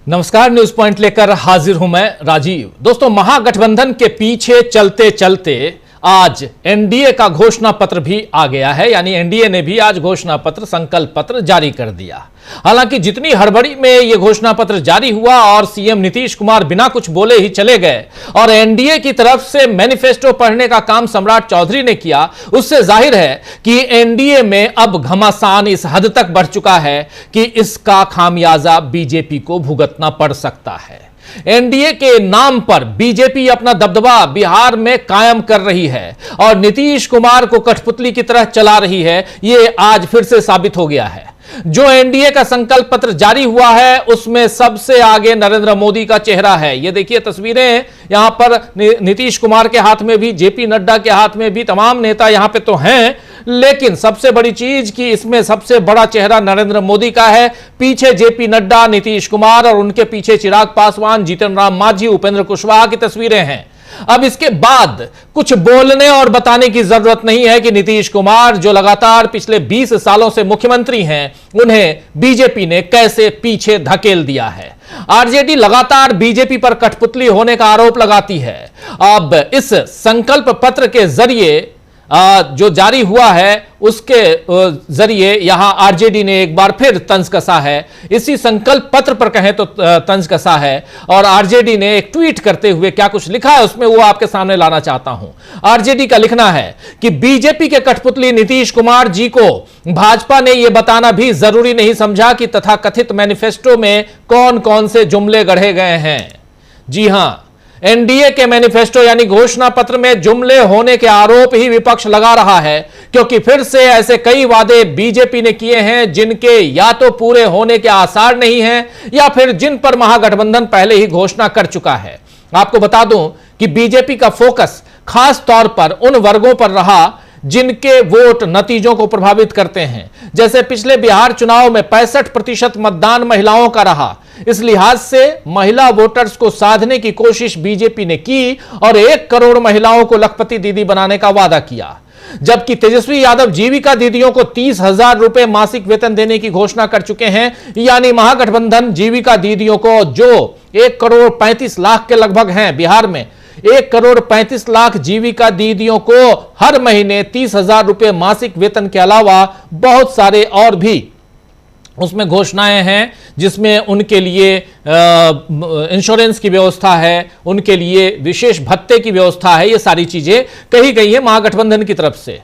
नमस्कार, news point लेकर हाजिर हूं मैं राजीव। दोस्तों, महागठबंधन के पीछे चलते चलते आज एनडीए का घोषणा पत्र भी आ गया है। यानी एनडीए ने भी आज घोषणा पत्र, संकल्प पत्र जारी कर दिया। हालांकि जितनी हड़बड़ी में यह घोषणा पत्र जारी हुआ और सीएम नीतीश कुमार बिना कुछ बोले ही चले गए और एनडीए की तरफ से मैनिफेस्टो पढ़ने का काम सम्राट चौधरी ने किया, उससे जाहिर है कि एनडीए में अब घमासान इस हद तक बढ़ चुका है कि इसका खामियाजा बीजेपी को भुगतना पड़ सकता है। एनडीए के नाम पर बीजेपी अपना दबदबा बिहार में कायम कर रही है और नीतीश कुमार को कठपुतली की तरह चला रही है। यह आज फिर से साबित हो गया है। जो एनडीए का संकल्प पत्र जारी हुआ है उसमें सबसे आगे नरेंद्र मोदी का चेहरा है। ये देखिए तस्वीरें, यहां पर नीतीश कुमार के हाथ में भी, जेपी नड्डा के हाथ में भी, तमाम नेता यहां पे तो हैं, लेकिन सबसे बड़ी चीज कि इसमें सबसे बड़ा चेहरा नरेंद्र मोदी का है। पीछे जेपी नड्डा, नीतीश कुमार और उनके पीछे चिराग पासवान, जीतन राम मांझी, उपेंद्र कुशवाहा की तस्वीरें हैं। अब इसके बाद कुछ बोलने और बताने की जरूरत नहीं है कि नीतीश कुमार जो लगातार पिछले 20 सालों से मुख्यमंत्री हैं, उन्हें बीजेपी ने कैसे पीछे धकेल दिया है। आरजेडी लगातार बीजेपी पर कठपुतली होने का आरोप लगाती है। अब इस संकल्प पत्र के जरिए जो जारी हुआ है उसके जरिए यहां आरजेडी ने एक बार फिर तंज कसा है। इसी संकल्प पत्र पर कहें तो तंज कसा है। और आरजेडी ने एक ट्वीट करते हुए क्या कुछ लिखा है उसमें वो आपके सामने लाना चाहता हूं। आरजेडी का लिखना है कि बीजेपी के कठपुतली नीतीश कुमार जी को भाजपा ने यह बताना भी जरूरी नहीं समझा कि तथाकथित मैनिफेस्टो में कौन कौन से जुमले गढ़े गए हैं। जी हां, एनडीए के मैनिफेस्टो यानी घोषणा पत्र में जुमले होने के आरोप ही विपक्ष लगा रहा है, क्योंकि फिर से ऐसे कई वादे बीजेपी ने किए हैं जिनके या तो पूरे होने के आसार नहीं हैं या फिर जिन पर महागठबंधन पहले ही घोषणा कर चुका है। आपको बता दूं कि बीजेपी का फोकस खास तौर पर उन वर्गों पर रहा जिनके वोट नतीजों को प्रभावित करते हैं। जैसे पिछले बिहार चुनाव में 65% मतदान महिलाओं का रहा। इस लिहाज से महिला वोटर्स को साधने की कोशिश बीजेपी ने की और 1 करोड़ महिलाओं को लखपति दीदी बनाने का वादा किया। जबकि तेजस्वी यादव जीविका दीदियों को 30,000 रुपए मासिक वेतन देने की घोषणा कर चुके हैं। यानी महागठबंधन जीविका दीदियों को, जो 1 करोड़ 35 लाख के लगभग हैं बिहार में, 1 करोड़ 35 लाख जीविका दीदियों को हर महीने 30,000 रुपए मासिक वेतन के अलावा बहुत सारे और भी उसमें घोषणाएं हैं, जिसमें उनके लिए इंश्योरेंस की व्यवस्था है, उनके लिए विशेष भत्ते की व्यवस्था है। ये सारी चीजें कही गई है महागठबंधन की तरफ से।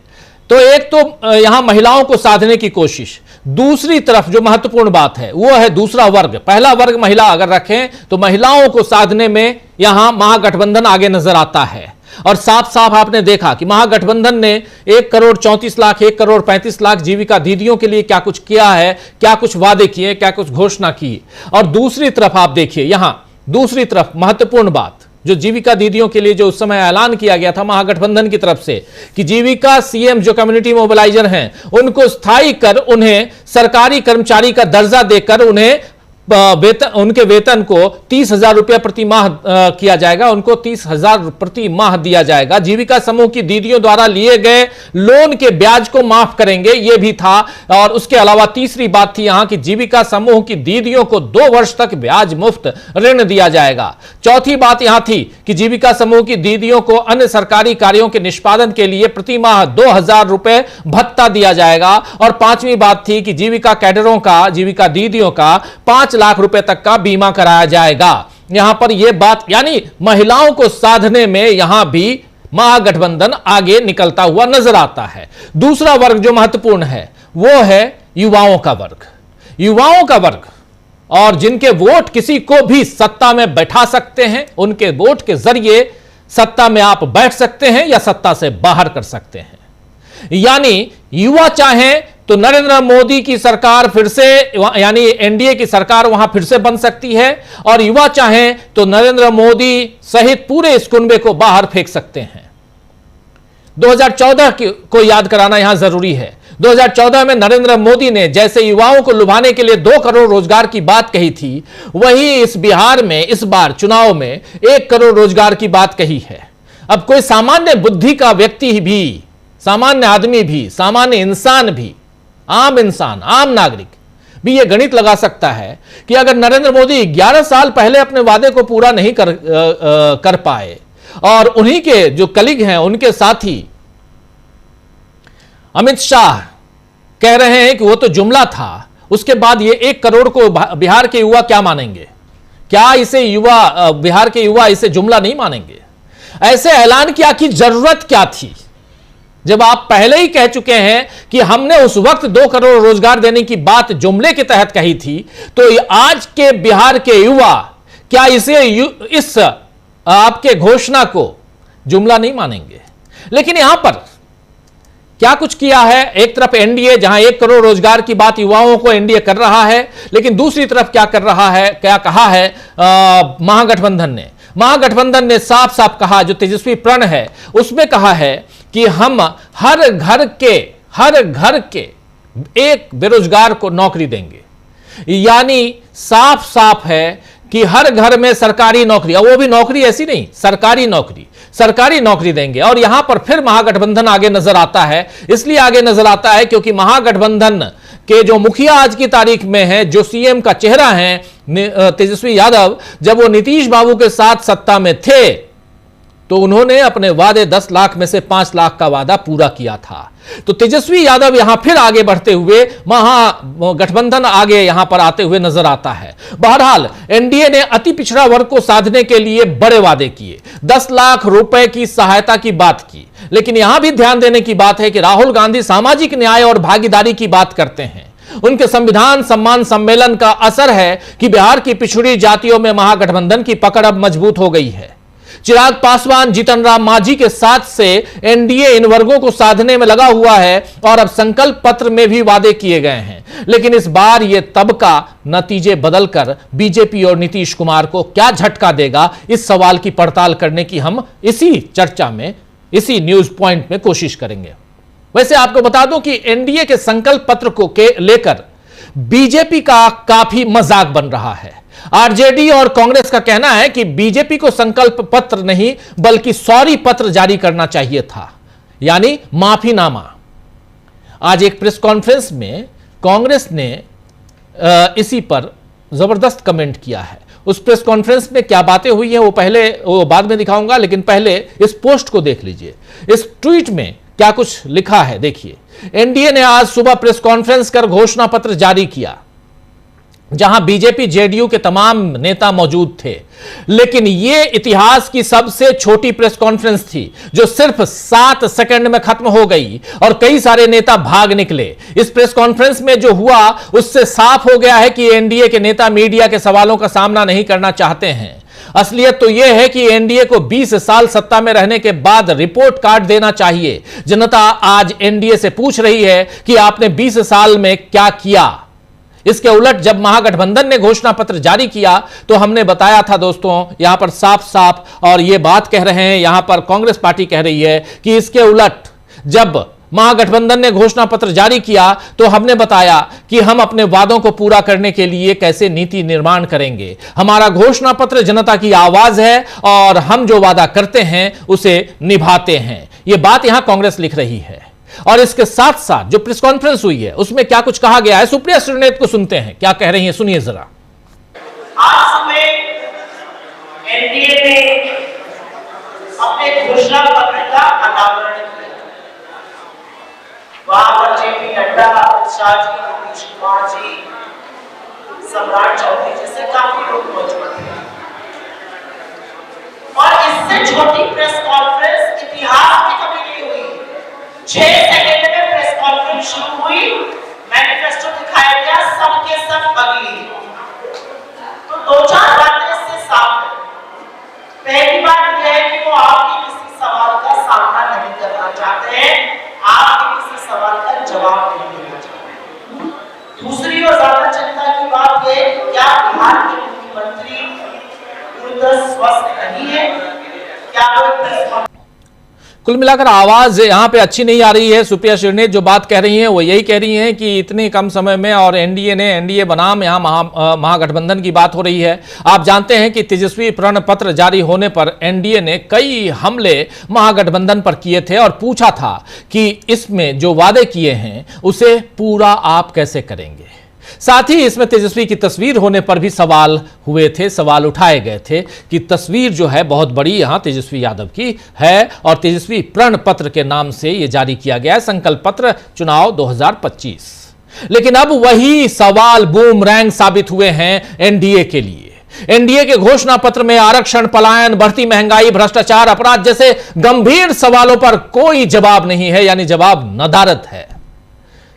तो एक तो यहां महिलाओं को साधने की कोशिश, दूसरी तरफ जो महत्वपूर्ण बात है वो है दूसरा वर्ग। पहला वर्ग महिला अगर रखें तो महिलाओं को साधने में यहां महागठबंधन आगे नजर आता है। और साफ साफ आपने देखा कि महागठबंधन ने 1 करोड़ 34 लाख, 1 करोड़ 35 लाख जीविका दीदियों के लिए क्या कुछ किया है, क्या कुछ वादे किए, क्या कुछ घोषणा की। और दूसरी तरफ आप देखिए, यहां दूसरी तरफ महत्वपूर्ण बात जो जीविका दीदियों के लिए जो उस समय ऐलान किया गया था महागठबंधन की तरफ से कि जीविका सीएम जो कम्युनिटी मोबिलाइजर हैं उनको स्थायी कर उन्हें सरकारी कर्मचारी का दर्जा देकर उन्हें उनके वेतन को 30,000 रुपया प्रति माह किया जाएगा, उनको 30,000 प्रति माह दिया जाएगा। जीविका समूह की दीदियों द्वारा लिए गए लोन के ब्याज को माफ करेंगे, यह भी था। और उसके अलावा तीसरी बात थी यहां कि जीविका समूह की दीदियों को 2 वर्ष तक ब्याज मुफ्त ऋण दिया जाएगा। चौथी बात यहां थी कि जीविका समूह की दीदियों को अन्य सरकारी कार्यों के निष्पादन के लिए प्रति माह 2,000 रुपए भत्ता दिया जाएगा। और पांचवी बात थी कि जीविका कैडरों का, जीविका दीदियों का 5 लाख रुपए तक का बीमा कराया जाएगा। यहां पर यह बात, यानी महिलाओं को साधने में यहां भी महागठबंधन आगे निकलता हुआ नजर आता है। दूसरा वर्ग जो महत्वपूर्ण है वो है युवाओं का वर्ग। युवाओं का वर्ग और जिनके वोट किसी को भी सत्ता में बैठा सकते हैं, उनके वोट के जरिए सत्ता में आप बैठ सकते हैं या सत्ता से बाहर कर सकते हैं। यानी युवा चाहें तो नरेंद्र मोदी की सरकार फिर से, यानी एनडीए की सरकार वहां फिर से बन सकती है, और युवा चाहें तो नरेंद्र मोदी सहित पूरे इस कुनबे को बाहर फेंक सकते हैं। 2014 को याद कराना यहां जरूरी है। 2014 में नरेंद्र मोदी ने जैसे युवाओं को लुभाने के लिए 2 करोड़ रोजगार की बात कही थी, वही इस बिहार में इस बार चुनाव में 1 करोड़ रोजगार की बात कही है। अब कोई सामान्य बुद्धि का व्यक्ति भी, सामान्य आदमी भी, सामान्य इंसान भी, आम इंसान, आम नागरिक भी ये गणित लगा सकता है कि अगर नरेंद्र मोदी 11 साल पहले अपने वादे को पूरा नहीं कर पाए और उन्हीं के जो कलीग हैं, उनके साथी अमित शाह कह रहे हैं कि वो तो जुमला था, उसके बाद ये 1 करोड़ को बिहार के युवा क्या मानेंगे? क्या इसे बिहार के युवा इसे जुमला नहीं मानेंगे? ऐसे ऐलान की जरूरत क्या थी, जब आप पहले ही कह चुके हैं कि हमने उस वक्त 2 करोड़ रोजगार देने की बात जुमले के तहत कही थी, तो आज के बिहार के युवा क्या इस आपके घोषणा को जुमला नहीं मानेंगे? लेकिन यहां पर क्या कुछ किया है, एक तरफ एनडीए जहां 1 करोड़ रोजगार की बात युवाओं को एनडीए कर रहा है, लेकिन दूसरी तरफ क्या कर रहा है, क्या कहा है महागठबंधन ने साफ साफ कहा, जो तेजस्वी प्रण है उसमें कहा है कि हम हर घर के एक बेरोजगार को नौकरी देंगे। यानी साफ साफ है कि हर घर में सरकारी नौकरी, और वो भी नौकरी ऐसी नहीं, सरकारी नौकरी देंगे। और यहां पर फिर महागठबंधन आगे नजर आता है, इसलिए आगे नजर आता है क्योंकि महागठबंधन के जो मुखिया आज की तारीख में है, जो सीएम का चेहरा है तेजस्वी यादव, जब वो नीतीश बाबू के साथ सत्ता में थे तो उन्होंने अपने वादे 10 लाख में से 5 लाख का वादा पूरा किया था। तो तेजस्वी यादव यहां फिर आगे बढ़ते हुए महागठबंधन आगे यहां पर आते हुए नजर आता है। बहरहाल एनडीए ने अति पिछड़ा वर्ग को साधने के लिए बड़े वादे किए, 10 लाख रुपए की सहायता की बात की, लेकिन यहां भी ध्यान देने की बात है कि राहुल गांधी सामाजिक न्याय और भागीदारी की बात करते हैं। उनके संविधान सम्मान सम्मेलन का असर है कि बिहार की पिछड़ी जातियों में महागठबंधन की पकड़ अब मजबूत हो गई है। चिराग पासवान, जीतन राम मांझी के साथ से एनडीए इन वर्गों को साधने में लगा हुआ है और अब संकल्प पत्र में भी वादे किए गए हैं। लेकिन इस बार यह तबका नतीजे बदलकर बीजेपी और नीतीश कुमार को क्या झटका देगा, इस सवाल की पड़ताल करने की हम इसी चर्चा में, इसी न्यूज पॉइंट में कोशिश करेंगे। वैसे आपको बता दूं कि एनडीए के संकल्प पत्र को लेकर बीजेपी का काफी मजाक बन रहा है। आरजेडी और कांग्रेस का कहना है कि बीजेपी को संकल्प पत्र नहीं बल्कि सॉरी पत्र जारी करना चाहिए था, यानी माफीनामा। आज एक प्रेस कॉन्फ्रेंस में कांग्रेस ने इसी पर जबरदस्त कमेंट किया है। उस प्रेस कॉन्फ्रेंस में क्या बातें हुई हैं वो बाद में दिखाऊंगा, लेकिन पहले इस पोस्ट को देख लीजिए। इस ट्वीट में क्या कुछ लिखा है देखिए। एनडीए ने आज सुबह प्रेस कॉन्फ्रेंस कर घोषणा पत्र जारी किया, जहां बीजेपी जेडीयू के तमाम नेता मौजूद थे, लेकिन यह इतिहास की सबसे छोटी प्रेस कॉन्फ्रेंस थी जो सिर्फ 7 सेकंड में खत्म हो गई और कई सारे नेता भाग निकले। इस प्रेस कॉन्फ्रेंस में जो हुआ उससे साफ हो गया है कि एनडीए के नेता मीडिया के सवालों का सामना नहीं करना चाहते हैं। असलियत तो यह है कि एनडीए को 20 साल सत्ता में रहने के बाद रिपोर्ट कार्ड देना चाहिए। जनता आज एनडीए से पूछ रही है कि आपने 20 साल में क्या किया। इसके उलट जब महागठबंधन ने घोषणा पत्र जारी किया तो हमने बताया था दोस्तों, यहां पर साफ साफ, और यह बात कह रहे हैं यहां पर कांग्रेस पार्टी कह रही है कि इसके उलट जब महागठबंधन ने घोषणा पत्र जारी किया तो हमने बताया कि हम अपने वादों को पूरा करने के लिए कैसे नीति निर्माण करेंगे। हमारा घोषणा पत्र जनता की आवाज है और हम जो वादा करते हैं उसे निभाते हैं। यह बात यहां कांग्रेस लिख रही है। और इसके साथ साथ जो प्रेस कॉन्फ्रेंस हुई है उसमें क्या कुछ कहा गया है, सुप्रिया श्रीनेत को सुनते हैं क्या कह रही हैं, सुनिए जरा। आज सुबह एनडीए ने अपने घोषणा पत्र का अनावरण किया। वहां पर जेपी नड्डा, अमित शाह जी, नीतीश कुमार जी, सम्राट चौधरी जैसे काफी लोग मौजूद थे। और इससे छोटी प्रेस कॉन्फ्रेंस इतिहास में कभी नहीं हुई। 6 सेकंड में प्रेस कॉन्फ्रेंस शुरू हुई, मैनिफेस्टो दिखाया गया, सबके सब अगली। तो 2-4 बातें इससे साफ है। पहली बात यह है कि वो आपके किसी सवाल का सामना नहीं करना चाहते हैं, आपके किसी सवाल का जवाब नहीं देना चाहते। दूसरी और ज्यादा चिंता की बात यह, क्या बिहार के मुख्यमंत्री पूरी तरह स्वस्थ नहीं है? क्या वो कुल मिलाकर आवाज यहां पे अच्छी नहीं आ रही है। सुप्रिया श्रीनेत जो बात कह रही हैं वो यही कह रही हैं कि इतने कम समय में, और एनडीए बनाम यहां महागठबंधन की बात हो रही है। आप जानते हैं कि तेजस्वी प्रण पत्र जारी होने पर एनडीए ने कई हमले महागठबंधन पर किए थे और पूछा था कि इसमें जो वादे किए हैं उसे पूरा आप कैसे करेंगे। साथ ही इसमें तेजस्वी की तस्वीर होने पर भी सवाल हुए थे, सवाल उठाए गए थे कि तस्वीर जो है बहुत बड़ी यहां तेजस्वी यादव की है और तेजस्वी प्रण पत्र के नाम से यह जारी किया गया है, संकल्प पत्र चुनाव 2025। लेकिन अब वही सवाल बूमरैंग साबित हुए हैं एनडीए के लिए। एनडीए के घोषणा पत्र में आरक्षण, पलायन, बढ़ती महंगाई, भ्रष्टाचार, अपराध जैसे गंभीर सवालों पर कोई जवाब नहीं है, यानी जवाब नदारद है।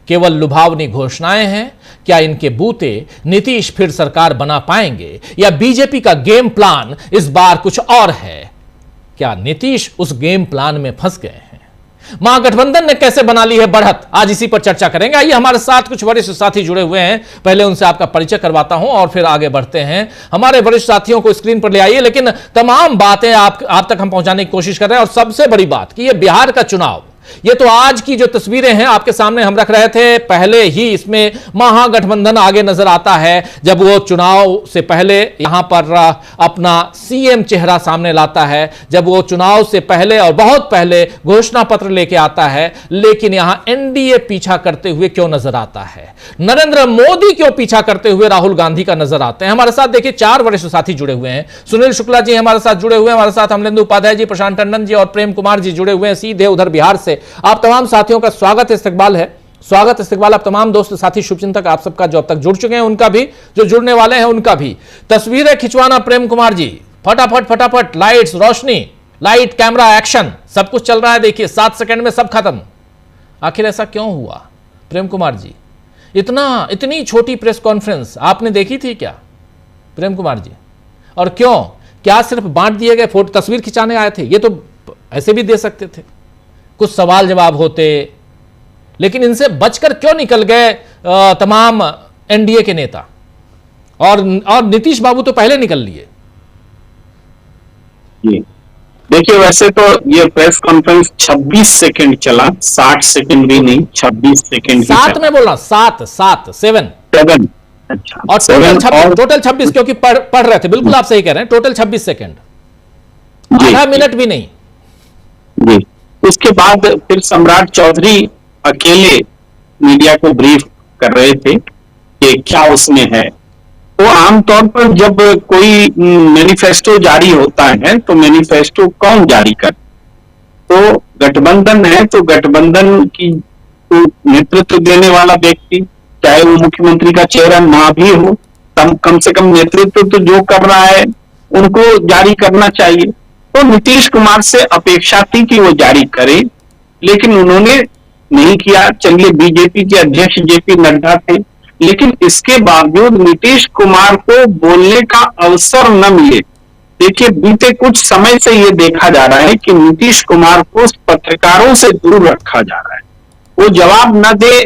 केवल लुभावनी घोषणाएं हैं। क्या इनके बूते नीतीश फिर सरकार बना पाएंगे या बीजेपी का गेम प्लान इस बार कुछ और है? क्या नीतीश उस गेम प्लान में फंस गए हैं? महागठबंधन ने कैसे बना ली है बढ़त? आज इसी पर चर्चा करेंगे। आइए, हमारे साथ कुछ वरिष्ठ साथी जुड़े हुए हैं, पहले उनसे आपका परिचय करवाता हूं और फिर आगे बढ़ते हैं। हमारे वरिष्ठ साथियों को स्क्रीन पर ले आइए, लेकिन तमाम बातें आप तक हम पहुंचाने की कोशिश कर रहे हैं। और सबसे बड़ी बात कि यह बिहार का चुनाव, ये तो आज की जो तस्वीरें हैं आपके सामने हम रख रहे थे, पहले ही इसमें महागठबंधन आगे नजर आता है जब वो चुनाव से पहले यहां पर अपना सीएम चेहरा सामने लाता है, जब वो चुनाव से पहले और बहुत पहले घोषणा पत्र लेके आता है। लेकिन यहां एनडीए पीछा करते हुए क्यों नजर आता है? नरेंद्र मोदी क्यों पीछा करते हुए राहुल गांधी का नजर आते हैं? हमारे साथ देखिए 4 वरिष्ठ साथी जुड़े हुए हैं। सुनील शुक्ला जी हमारे साथ जुड़े हुए हैं, हमारे साथ अमलेंदु उपाध्याय जी, प्रशांत टंडन जी और प्रेम कुमार जी जुड़े हुए हैं सीधे उधर बिहार से। आप तमाम साथियों का स्वागत इस्तकबाल है। स्वागत इस्तकबाल आप तमाम दोस्त साथी शुभचिंतक आप सबका, जो अब तक जुड़ चुके हैं उनका भी, जो जुड़ने वाले हैं उनका भी। तस्वीरें खिंचवाना प्रेम कुमार जी, फटाफट फटाफट, लाइट्स, रोशनी, लाइट, कैमरा, एक्शन, सब कुछ चल रहा है। देखिए 7 सेकंड में सब खत्म। आखिर ऐसा क्यों हुआ प्रेम कुमार जी? इतनी छोटी प्रेस कॉन्फ्रेंस आपने देखी थी क्या प्रेम कुमार जी? और क्यों? क्या सिर्फ बांट दिए गए फोटो, तस्वीर खिंचाने आए थे? ये तो ऐसे भी दे सकते थे, कुछ सवाल जवाब होते। लेकिन इनसे बचकर क्यों निकल गए तमाम एनडीए के नेता? और नीतीश बाबू तो पहले निकल लिए। देखिए, वैसे तो ये प्रेस कॉन्फ्रेंस 26 सेकंड चला, 60 सेकंड भी नहीं, 26 सेकंड। 7 में बोला, 7 7 अच्छा। और टोटल 26 क्योंकि पढ़ रहे थे। बिल्कुल आप सही कह रहे हैं, टोटल 26 सेकंड, आधा मिनट भी नहीं जी। उसके बाद फिर सम्राट चौधरी अकेले मीडिया को ब्रीफ कर रहे थे कि क्या उसमें है। तो आमतौर पर जब कोई मैनिफेस्टो जारी होता है तो मैनिफेस्टो कौन जारी कर? तो गठबंधन है, तो गठबंधन की नेतृत्व देने वाला व्यक्ति, चाहे वो मुख्यमंत्री का चेहरा ना भी हो, कम से कम नेतृत्व तो जो कर रहा है उनको जारी करना चाहिए। तो नीतीश कुमार से अपेक्षा थी कि वो जारी करे, लेकिन उन्होंने नहीं किया। चलिए, बीजेपी के अध्यक्ष जेपी नड्डा थे, लेकिन इसके बावजूद नीतीश कुमार को बोलने का अवसर न मिले। देखिए, बीते कुछ समय से ये देखा जा रहा है कि नीतीश कुमार को पत्रकारों से दूर रखा जा रहा है, वो जवाब न दे,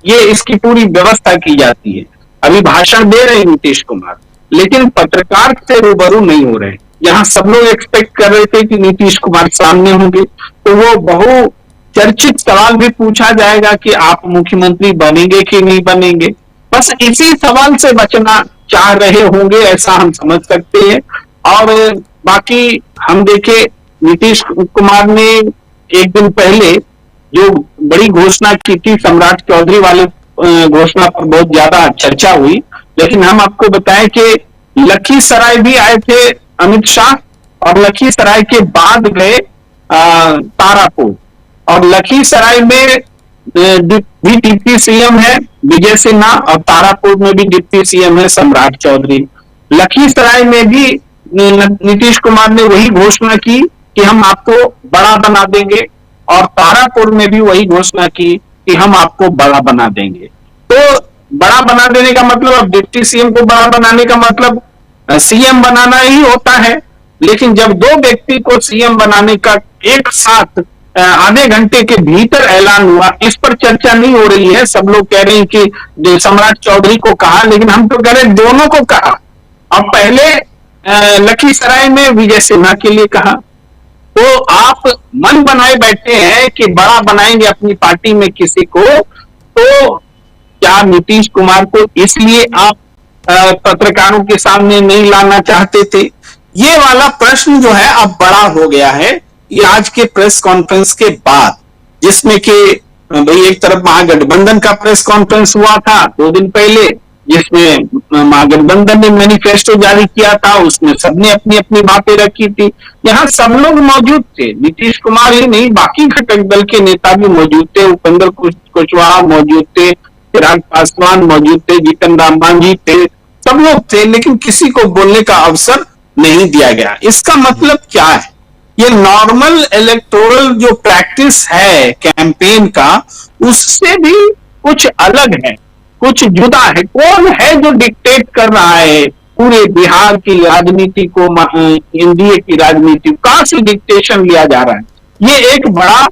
ये इसकी पूरी व्यवस्था की जाती है। अभी भाषण दे रहे नीतीश कुमार, लेकिन पत्रकार से रूबरू नहीं हो रहे। यहाँ सब लोग एक्सपेक्ट कर रहे थे कि नीतीश कुमार सामने होंगे, तो वो बहुचर्चित सवाल भी पूछा जाएगा कि आप मुख्यमंत्री बनेंगे कि नहीं बनेंगे। बस इसी सवाल से बचना चाह रहे होंगे, ऐसा हम समझ सकते हैं। और बाकी हम देखे, नीतीश कुमार ने एक दिन पहले जो बड़ी घोषणा की थी, सम्राट चौधरी वाले घोषणा पर बहुत ज्यादा चर्चा हुई। लेकिन हम आपको बताएं कि लखीसराय भी आए थे अमित शाह, और लखीसराय के बाद गए तारापुर, और लखीसराय में भी डिप्टी सीएम है विजय सिन्हा, और तारापुर में भी डिप्टी सीएम है सम्राट चौधरी। लखीसराय में भी नीतीश कुमार ने वही घोषणा की कि हम आपको बड़ा बना देंगे, और तारापुर में भी वही घोषणा की कि हम आपको बड़ा बना देंगे। तो बड़ा बना देने का मतलब, अब डिप्टी सीएम को बड़ा बनाने का मतलब सीएम बनाना ही होता है। लेकिन जब दो व्यक्ति को सीएम बनाने का एक साथ आधे घंटे के भीतर ऐलान हुआ, इस पर चर्चा नहीं हो रही है। सब लोग कह रहे हैं कि सम्राट चौधरी को कहा, लेकिन हम तो कह रहे हैं दोनों को कहा। अब पहले लखीसराय में विजय सिन्हा के लिए कहा। तो आप मन बनाए बैठे हैं कि बड़ा बनाएंगे अपनी पार्टी में किसी को, तो क्या नीतीश कुमार को इसलिए आप पत्रकारों के सामने नहीं लाना चाहते थे? ये वाला प्रश्न जो है अब बड़ा हो गया है ये आज के प्रेस कॉन्फ्रेंस के बाद, जिसमें कि भाई एक तरफ महागठबंधन का प्रेस कॉन्फ्रेंस हुआ था 2 दिन पहले, जिसमें महागठबंधन ने मैनिफेस्टो जारी किया था, उसमें सबने अपनी अपनी बातें रखी थी। यहाँ सब लोग मौजूद थे, नीतीश कुमार ही नहीं, बाकी घटक दल के नेता भी मौजूद थे, उपेंद्र कुशवाहा मौजूद थे, चिराग पासवान मौजूद थे, जीतन राम मांझी थे, सब लोग थे, लेकिन किसी को बोलने का अवसर नहीं दिया गया। इसका मतलब क्या है? ये नॉर्मल इलेक्टोरल जो प्रैक्टिस है कैंपेन का, उससे भी कुछ अलग है, कुछ जुदा है। कौन है जो डिक्टेट कर रहा है पूरे बिहार की राजनीति को, एनडीए की राजनीति, कहां से डिक्टेशन लिया जा रहा है? ये एक बड़ा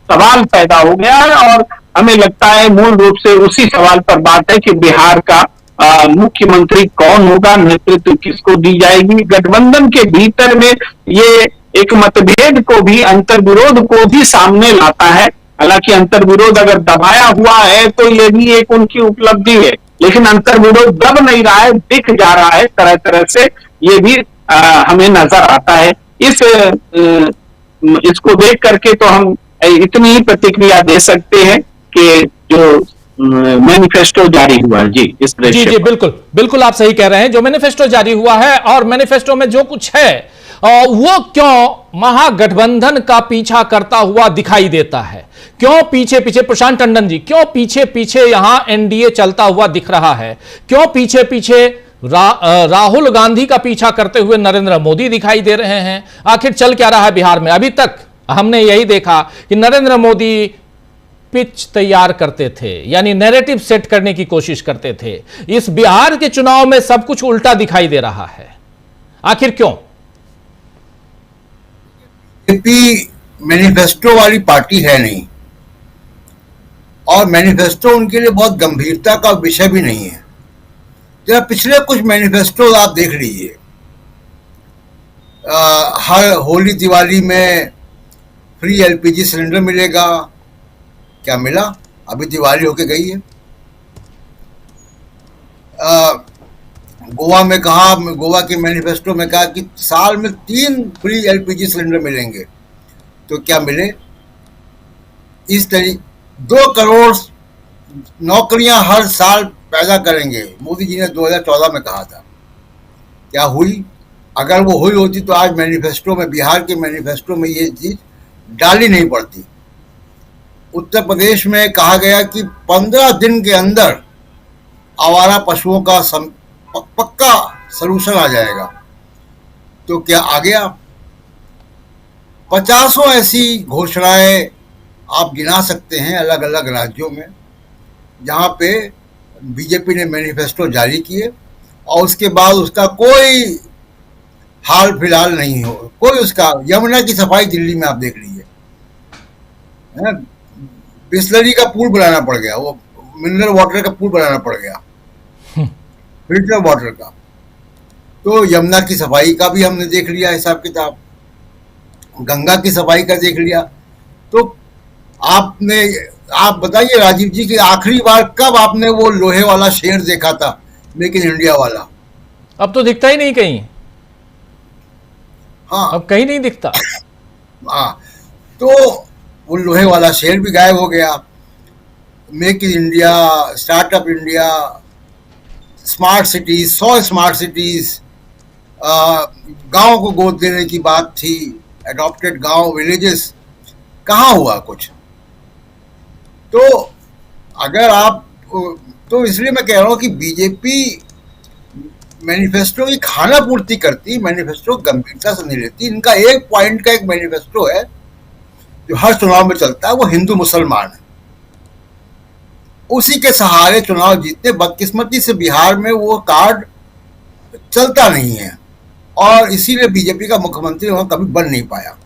सवाल पैदा हो गया है, और हमें लगता है मूल रूप से उसी सवाल पर बात है कि बिहार का मुख्यमंत्री कौन होगा, नेतृत्व किसको दी जाएगी। गठबंधन के भीतर में ये एक मतभेद को भी, अंतर्विरोध को भी सामने लाता है। हालांकि अंतर्विरोध अगर दबाया हुआ है तो ये भी एक उनकी उपलब्धि है, लेकिन अंतर्विरोध दब नहीं रहा है, दिख जा रहा है तरह तरह से, ये भी हमें नजर आता है। इसको देख करके तो हम इतनी ही प्रतिक्रिया दे सकते हैं कि जो मैनिफेस्टो जारी हुआ है, जी इस तरह जी बिल्कुल बिल्कुल आप सही कह रहे हैं। जो मैनिफेस्टो जारी हुआ है, और मैनिफेस्टो में जो कुछ है वो क्यों महागठबंधन का पीछा करता हुआ दिखाई देता है? क्यों पीछे पीछे, प्रशांत टंडन जी, क्यों पीछे पीछे यहां एनडीए चलता हुआ दिख रहा है? क्यों पीछे पीछे राहुल गांधी का पीछा करते हुए नरेंद्र मोदी दिखाई दे रहे हैं? आखिर चल क्या रहा है बिहार में? अभी तक हमने यही देखा कि नरेंद्र मोदी पिच तैयार करते थे, यानी नैरेटिव सेट करने की कोशिश करते थे। इस बिहार के चुनाव में सब कुछ उल्टा दिखाई दे रहा है, आखिर क्यों? बीजेपी मैनिफेस्टो वाली पार्टी है नहीं, और मैनिफेस्टो उनके लिए बहुत गंभीरता का विषय भी नहीं है। जरा पिछले कुछ मैनिफेस्टो आप देख लीजिए, हर होली दिवाली में फ्री एलपीजी सिलेंडर मिलेगा, क्या मिला? अभी दिवाली होके गई है। गोवा में कहा, गोवा के मैनिफेस्टो में कहा कि साल में 3 फ्री एलपीजी सिलेंडर मिलेंगे, तो क्या मिले? इस तरीके 2 करोड़ नौकरियां हर साल पैदा करेंगे, मोदी जी ने 2014 में कहा था। क्या हुई? अगर वो हुई होती तो आज मैनिफेस्टो में, बिहार के मैनिफेस्टो में ये चीज डाली नहीं पड़ती। उत्तर प्रदेश में कहा गया कि 15 दिन के अंदर आवारा पशुओं का पक्का सलूशन आ जाएगा, तो क्या आ गया? 50 ऐसी घोषणाएं आप गिना सकते हैं अलग अलग राज्यों में, जहां पे बीजेपी ने मैनिफेस्टो जारी किए और उसके बाद उसका कोई हाल फिलहाल नहीं हो, कोई उसका। यमुना की सफाई दिल्ली में आप देख लीजिए, बिस्लरी का पूल बनाना पड़ गया, वो मिनरल वाटर का पूल बनाना पड़ गया, फिल्टर वाटर का। तो यमुना की सफाई का भी हमने देख लिया हिसाब किताब, गंगा की सफाई का देख लिया। तो आप बताइए राजीव जी कि आखिरी बार कब आपने वो लोहे वाला शेर देखा था, मेक इन इंडिया वाला? अब तो दिखता ही नहीं कहीं। हाँ, अब कहीं नहीं दिखता। हाँ, तो वो लोहे वाला शेर भी गायब हो गया। Make in India, startup India, smart cities, 100 smart cities, गांव को गोद देने की बात थी, एडॉप्टेड गांव, विलेजेस, कहाँ हुआ कुछ? तो अगर आप, तो इसलिए मैं कह रहा हूँ कि बीजेपी मैनिफेस्टो की खाना पूर्ति करती, मैनिफेस्टो गंभीरता से नहीं लेती। इनका एक पॉइंट का एक मैनिफेस्टो है जो हर चुनाव में चलता है, वो हिंदू मुसलमान है, उसी के सहारे चुनाव जीतते। बदकिस्मती से बिहार में वो कार्ड चलता नहीं है, और इसीलिए बीजेपी का मुख्यमंत्री वहां कभी बन नहीं पाया।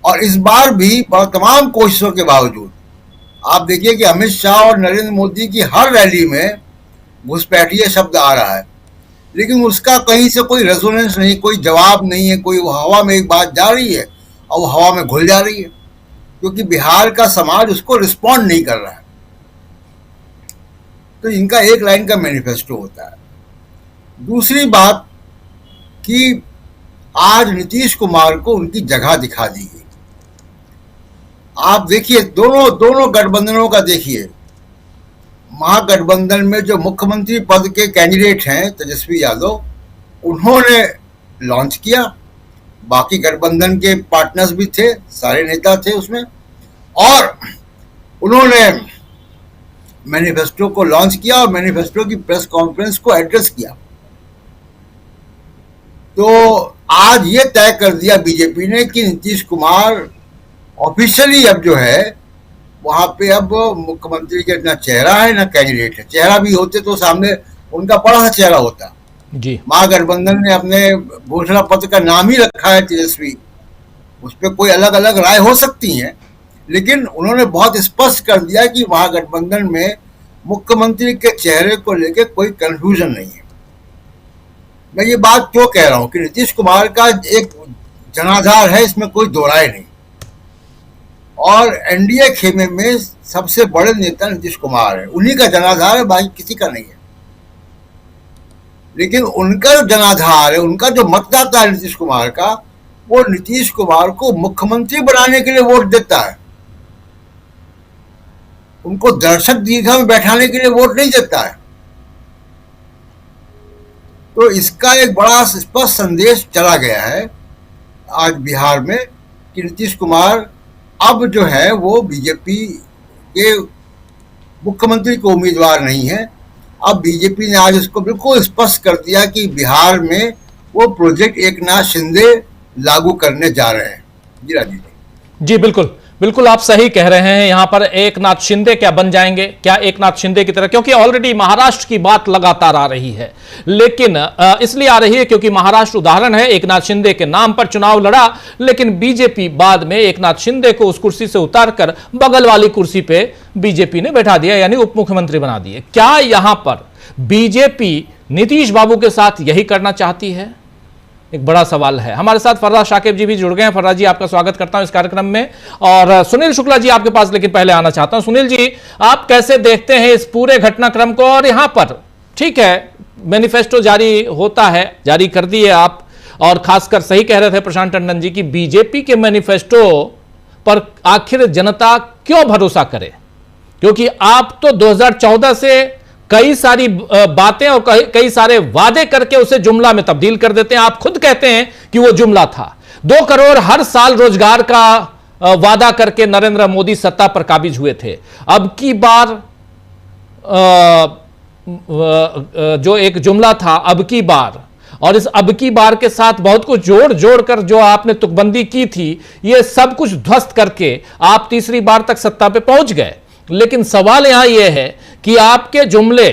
और इस बार भी तमाम कोशिशों के बावजूद आप देखिए कि अमित शाह और नरेंद्र मोदी की हर रैली में घुसपैठिया शब्द आ रहा है, लेकिन उसका कहीं से कोई रेजोनेंस नहीं, कोई जवाब नहीं है। कोई वो हवा में एक बात जा रही है और वो हवा में घुल जा रही है, क्योंकि बिहार का समाज उसको रिस्पॉन्ड नहीं कर रहा है। तो इनका एक लाइन का मैनिफेस्टो होता है। दूसरी बात कि आज नीतीश कुमार को उनकी जगह दिखा दी गई। आप देखिए दोनों गठबंधनों का देखिए, महागठबंधन में जो मुख्यमंत्री पद के कैंडिडेट हैं तेजस्वी यादव, उन्होंने लॉन्च किया। बाकी गठबंधन के पार्टनर्स भी थे, सारे नेता थे उसमें, और उन्होंने मैनिफेस्टो को लॉन्च किया और मैनिफेस्टो की प्रेस कॉन्फ्रेंस को एड्रेस किया। तो आज ये तय कर दिया बीजेपी ने कि नीतीश कुमार ऑफिशियली अब जो है वहां पे अब मुख्यमंत्री का ना चेहरा है ना कैंडिडेट है। चेहरा भी होते तो सामने उनका बड़ा सा चेहरा होता जी। महागठबंधन ने अपने घोषणा पत्र का नाम ही रखा है तेजस्वी, उस पर कोई अलग अलग राय हो सकती है, लेकिन उन्होंने बहुत स्पष्ट कर दिया कि महागठबंधन में मुख्यमंत्री के चेहरे को लेकर कोई कंफ्यूजन नहीं है। मैं ये बात क्यों कह रहा हूं कि नीतीश कुमार का एक जनाधार है, इसमें कोई दो राय नहीं, और एनडीए खेमे में सबसे बड़े नेता नीतीश कुमार है, उन्हीं का जनाधार है, बाकी किसी का नहीं है। लेकिन उनका जो जनाधार है, उनका जो मतदाता है नीतीश कुमार का, वो नीतीश कुमार को मुख्यमंत्री बनाने के लिए वोट देता है, उनको दर्शक दीर्घा में बैठाने के लिए वोट नहीं देता है। तो इसका एक बड़ा स्पष्ट संदेश चला गया है आज बिहार में कि नीतीश कुमार अब जो है वो बीजेपी के मुख्यमंत्री को उम्मीदवार नहीं है। अब बीजेपी ने आज इसको बिल्कुल स्पष्ट कर दिया कि बिहार में वो प्रोजेक्ट एकनाथ शिंदे लागू करने जा रहे हैं। जी राजीव जी। जी बिल्कुल बिल्कुल, आप सही कह रहे हैं। यहां पर एकनाथ शिंदे क्या बन जाएंगे, क्या एकनाथ शिंदे की तरह, क्योंकि ऑलरेडी महाराष्ट्र की बात लगातार आ रही है, लेकिन इसलिए आ रही है क्योंकि महाराष्ट्र उदाहरण है। एकनाथ शिंदे के नाम पर चुनाव लड़ा, लेकिन बीजेपी बाद में एकनाथ शिंदे को उस कुर्सी से उतारकर बगल वाली कुर्सी पे बीजेपी ने बैठा दिया, यानी उप मुख्यमंत्री बना दिए। क्या यहां पर बीजेपी नीतीश बाबू के साथ यही करना चाहती है? एक बड़ा सवाल है। हमारे साथ फर्राज शाकिब जी भी जुड़ गए हैं। फर्राज जी, आपका स्वागत करता हूं इस कार्यक्रम में। और सुनील शुक्ला जी आपके पास लेकिन पहले आना चाहता हूं। सुनील जी, आप कैसे देखते हैं इस पूरे घटनाक्रम को? और यहां पर ठीक है, मैनिफेस्टो जारी होता है, जारी कर दिए आप, और खासकर सही कह रहे थे प्रशांत टंडन जी की बीजेपी के मैनिफेस्टो पर आखिर जनता क्यों भरोसा करे? क्योंकि आप तो 2014 से कई सारी बातें और कई सारे वादे करके उसे जुमला में तब्दील कर देते हैं। आप खुद कहते हैं कि वो जुमला था। 2 करोड़ हर साल रोजगार का वादा करके नरेंद्र मोदी सत्ता पर काबिज हुए थे। अब की बार जो एक जुमला था अब की बार, और इस अब की बार के साथ बहुत कुछ जोड़ जोड़ कर जो आपने तुकबंदी की थी, ये सब कुछ ध्वस्त करके आप तीसरी बार तक सत्ता पे पहुंच गए। लेकिन सवाल यहां यह है कि आपके जुमले,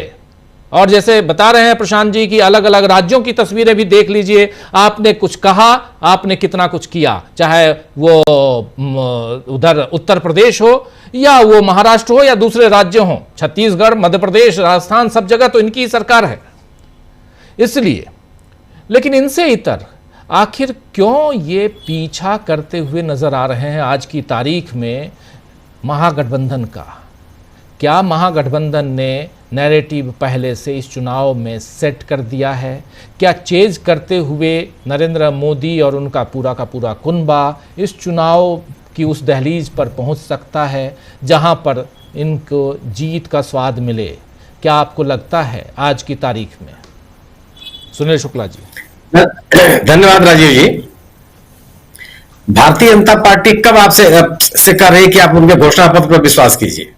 और जैसे बता रहे हैं प्रशांत जी की अलग अलग राज्यों की तस्वीरें भी देख लीजिए, आपने कुछ कहा, आपने कितना कुछ किया, चाहे वो उधर उत्तर प्रदेश हो या वो महाराष्ट्र हो या दूसरे राज्य हो, छत्तीसगढ़, मध्य प्रदेश, राजस्थान, सब जगह तो इनकी सरकार है। इसलिए, लेकिन इनसे इतर आखिर क्यों ये पीछा करते हुए नजर आ रहे हैं आज की तारीख में महागठबंधन का? क्या महागठबंधन ने नैरेटिव पहले से इस चुनाव में सेट कर दिया है? क्या चेज करते हुए नरेंद्र मोदी और उनका पूरा का पूरा कुनबा इस चुनाव की उस दहलीज पर पहुंच सकता है जहां पर इनको जीत का स्वाद मिले? क्या आपको लगता है आज की तारीख में? सुनील शुक्ला जी। धन्यवाद राजीव जी। भारतीय जनता पार्टी कब आपसे से कर रही है कि आप उनके घोषणा पत्र पर विश्वास कीजिए?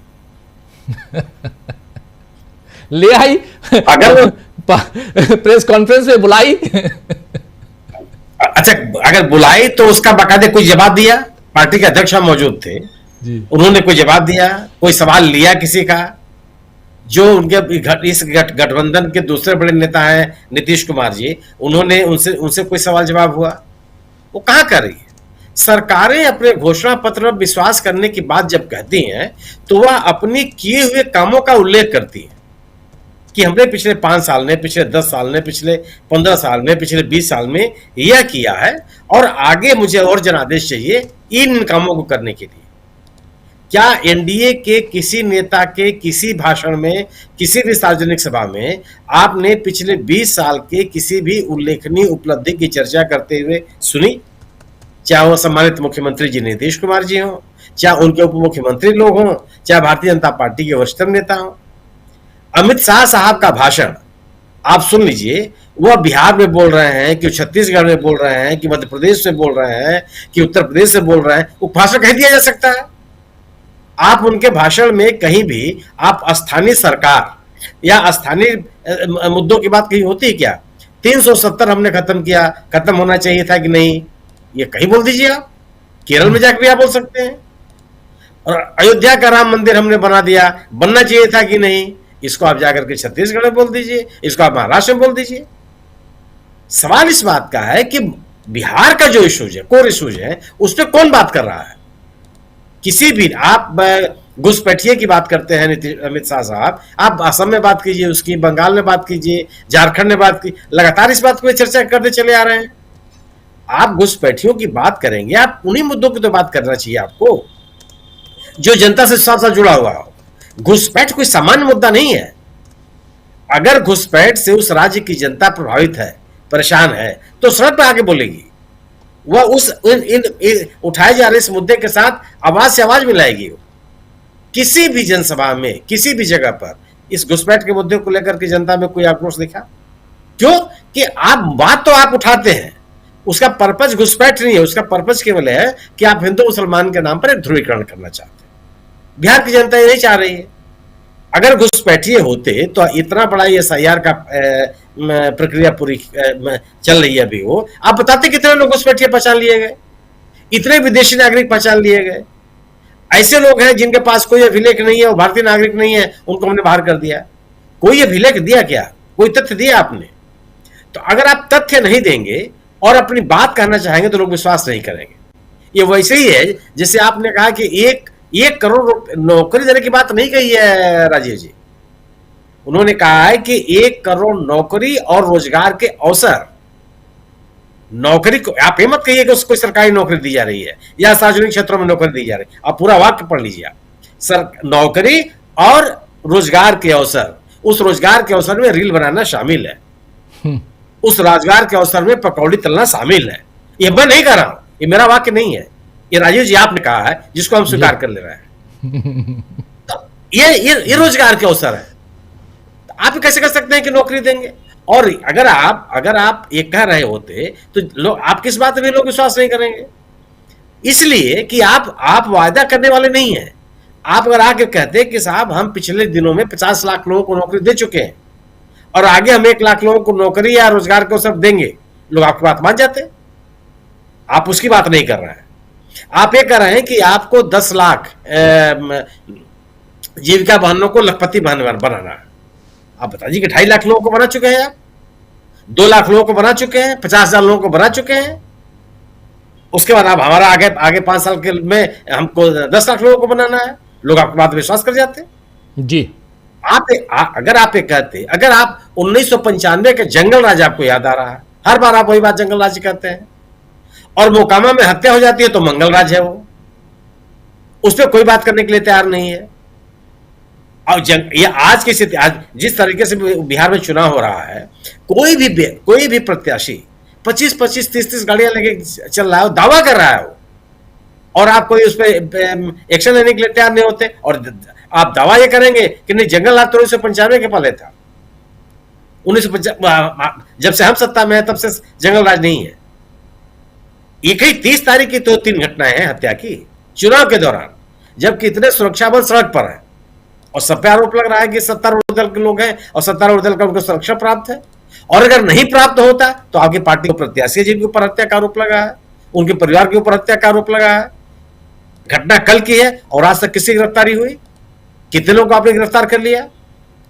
ले आई, अगर प्रेस कॉन्फ्रेंस में बुलाई। अच्छा, अगर बुलाई तो उसका बाकायदे कोई जवाब दिया? पार्टी के अध्यक्ष मौजूद थे जी। उन्होंने कोई जवाब दिया? कोई सवाल लिया किसी का? जो उनके इस गठबंधन के दूसरे बड़े नेता हैं नीतीश कुमार जी, उन्होंने उनसे कोई सवाल जवाब हुआ? वो कहां कर रही है? सरकारें अपने घोषणा पत्र पर विश्वास करने की बात जब कहती हैं तो वह अपनी किए हुए कामों का उल्लेख करती है कि हमने पिछले 5 साल में, पिछले 10 साल में, पिछले 15 साल में, पिछले 20 साल में यह किया है और आगे मुझे और जनादेश चाहिए इन कामों को करने के लिए। क्या एनडीए के किसी नेता के किसी भाषण में, किसी भी सार्वजनिक सभा में आपने पिछले 20 साल के किसी भी उल्लेखनीय उपलब्धि की चर्चा करते हुए सुनी? चाहे वो सम्मानित मुख्यमंत्री जी नीतीश कुमार जी हों, चाहे उनके उप मुख्यमंत्री लोग हों, चाहे भारतीय जनता पार्टी के वरिष्ठ नेता हों, अमित शाह साहब का भाषण आप सुन लीजिए। वह बिहार में बोल रहे हैं कि छत्तीसगढ़ में बोल रहे हैं कि मध्य प्रदेश में बोल रहे हैं कि उत्तर प्रदेश से बोल रहे हैं, वो भाषण कहीं दिया जा सकता है? आप उनके भाषण में कहीं भी आप स्थानीय सरकार या स्थानीय मुद्दों की बात कहीं होती है क्या? 370 हमने खत्म किया, खत्म होना चाहिए था कि नहीं, ये कहीं बोल दीजिए आप। केरल में जाकर भी आप बोल सकते हैं। और अयोध्या का राम मंदिर हमने बना दिया, बनना चाहिए था कि नहीं, इसको आप जाकर के छत्तीसगढ़ में बोल दीजिए, इसको आप महाराष्ट्र में बोल दीजिए। सवाल इस बात का है कि बिहार का जो इश्यूज है, कोर इश्यूज है, उस पर कौन बात कर रहा है? किसी भी आप घुसपैठिए की बात करते हैं अमित शाह साहब, आप असम में बात कीजिए, उसकी बंगाल में बात कीजिए, झारखंड में बात की, लगातार इस बात को चर्चा करते चले आ रहे हैं। आप घुसपैठियों की बात करेंगे, आप उन्हीं मुद्दों की तो बात करना चाहिए आपको जो जनता से साथ साथ जुड़ा हुआ हो। घुसपैठ कोई सामान्य मुद्दा नहीं है। अगर घुसपैठ से उस राज्य की जनता प्रभावित है, परेशान है, तो सड़क पर आके बोलेगी, वह उस इन उठाए जा रहे इस मुद्दे के साथ आवाज से आवाज मिलाएगी। किसी भी जनसभा में, किसी भी जगह पर इस घुसपैठ के मुद्दे को लेकर के जनता में कोई आक्रोश दिखा? क्यों? कि आप बात तो आप उठाते हैं, उसका पर्पज घुसपैठ नहीं है, उसका पर्पज केवल है कि आप हिंदू मुसलमान के नाम पर एक ध्रुवीकरण करना चाहते हैं। बिहार की जनता ये नहीं चाह रही है। अगर घुसपैठिए होते तो इतना बड़ा ये SIR का प्रक्रिया पूरी चल रही है अभी, वो आप बताते कितने लोग घुसपैठिए पहचान लिए गए, इतने विदेशी नागरिक पहचान लिए गए। ऐसे लोग हैं जिनके पास कोई अभिलेख नहीं है, वो भारतीय नागरिक नहीं है, उनको हमने बाहर कर दिया। कोई अभिलेख दिया क्या? कोई तथ्य दिया आपने? तो अगर आप तथ्य नहीं देंगे और अपनी बात कहना चाहेंगे तो लोग विश्वास नहीं करेंगे। ये वैसे ही है जैसे आपने कहा कि एक करोड़ नौकरी देने की बात नहीं कही है राजीव जी। उन्होंने कहा है कि 1 करोड़ नौकरी और रोजगार के अवसर। नौकरी को आप ये मत कहिए कि उसको सरकारी नौकरी दी जा रही है या सार्वजनिक क्षेत्रों में नौकरी दी जा रही है। आप पूरा वाक्य पढ़ लीजिए आप। नौकरी और रोजगार के अवसर, उस रोजगार के अवसर में रील बनाना शामिल है, उस रोजगार के अवसर में पकौड़ी तलना शामिल है। ये मैं नहीं कह रहा हूं, ये मेरा वाक्य नहीं है, ये राजीव जी आपने कहा है, जिसको हम स्वीकार कर ले रहे हैं। तो ये रोजगार के अवसर है। तो आप कैसे कर सकते हैं कि नौकरी देंगे? और अगर आप ये कह रहे होते तो लोग, आप किस बात में लोग विश्वास नहीं करेंगे? इसलिए कि आप वायदा करने वाले नहीं हैं। आप अगर आके कहते कि साहब हम पिछले दिनों में 50 लाख लोगों को नौकरी दे चुके हैं और आगे हम 1 लाख लोगों को नौकरी या रोजगार के अवसर देंगे, लोग आपकी बात मान जाते। आप उसकी बात नहीं कर रहे हैं। आप ये कह रहे हैं कि आपको 10 लाख जीविका बहनों को लखपति बहन बनाना है। आप बता दीजिए कि 2.5 लाख लोगों को बना चुके हैं, आप 2 लाख लोगों को बना चुके हैं, 50,000 लोगों को बना चुके हैं। उसके बाद आप हमारा आगे 5 साल के में हमको 10 लाख लोगों को बनाना है, लोग आपकी बात विश्वास कर जाते जी। अगर आप ये कहते, अगर आप 1995 के जंगल राज आपको याद आ रहा है, हर बार आप वही बात जंगल राज कहते हैं, और मोकामा में हत्या हो जाती है तो मंगल राज है वो, उस पर कोई बात करने के लिए तैयार नहीं है। और ये आज की स्थिति, आज जिस तरीके से बिहार में चुनाव हो रहा है, कोई भी प्रत्याशी 25-25, 30-30 गाड़ियां लेके चल रहा है, दावा कर रहा है वो, और आप कोई उस पर एक्शन लेने के लिए तैयार नहीं होते। और आप दावा ये करेंगे कि नहीं, जंगल राज तो 1995 के पहले था, 1995 जब से हम सत्ता में है तब से जंगल राज नहीं है। ये कई 30 तारीख की तो 3 घटनाएं हैं हत्या की चुनाव के दौरान, जबकि इतने सुरक्षा बल सड़क पर है और सब पे आरोप लग रहा है कि सत्तारूढ़ दल के लोग हैं और सत्तारूढ़ दल का उनको सुरक्षा प्राप्त है। और अगर नहीं प्राप्त होता तो आपकी पार्टी को प्रत्याशी जिनके ऊपर हत्या का आरोप लगा है, उनके परिवार के ऊपर हत्या का आरोप लगा है। घटना कल की है और आज तक किसी की गिरफ्तारी हुई? कितने लोग आपने गिरफ्तार कर लिया?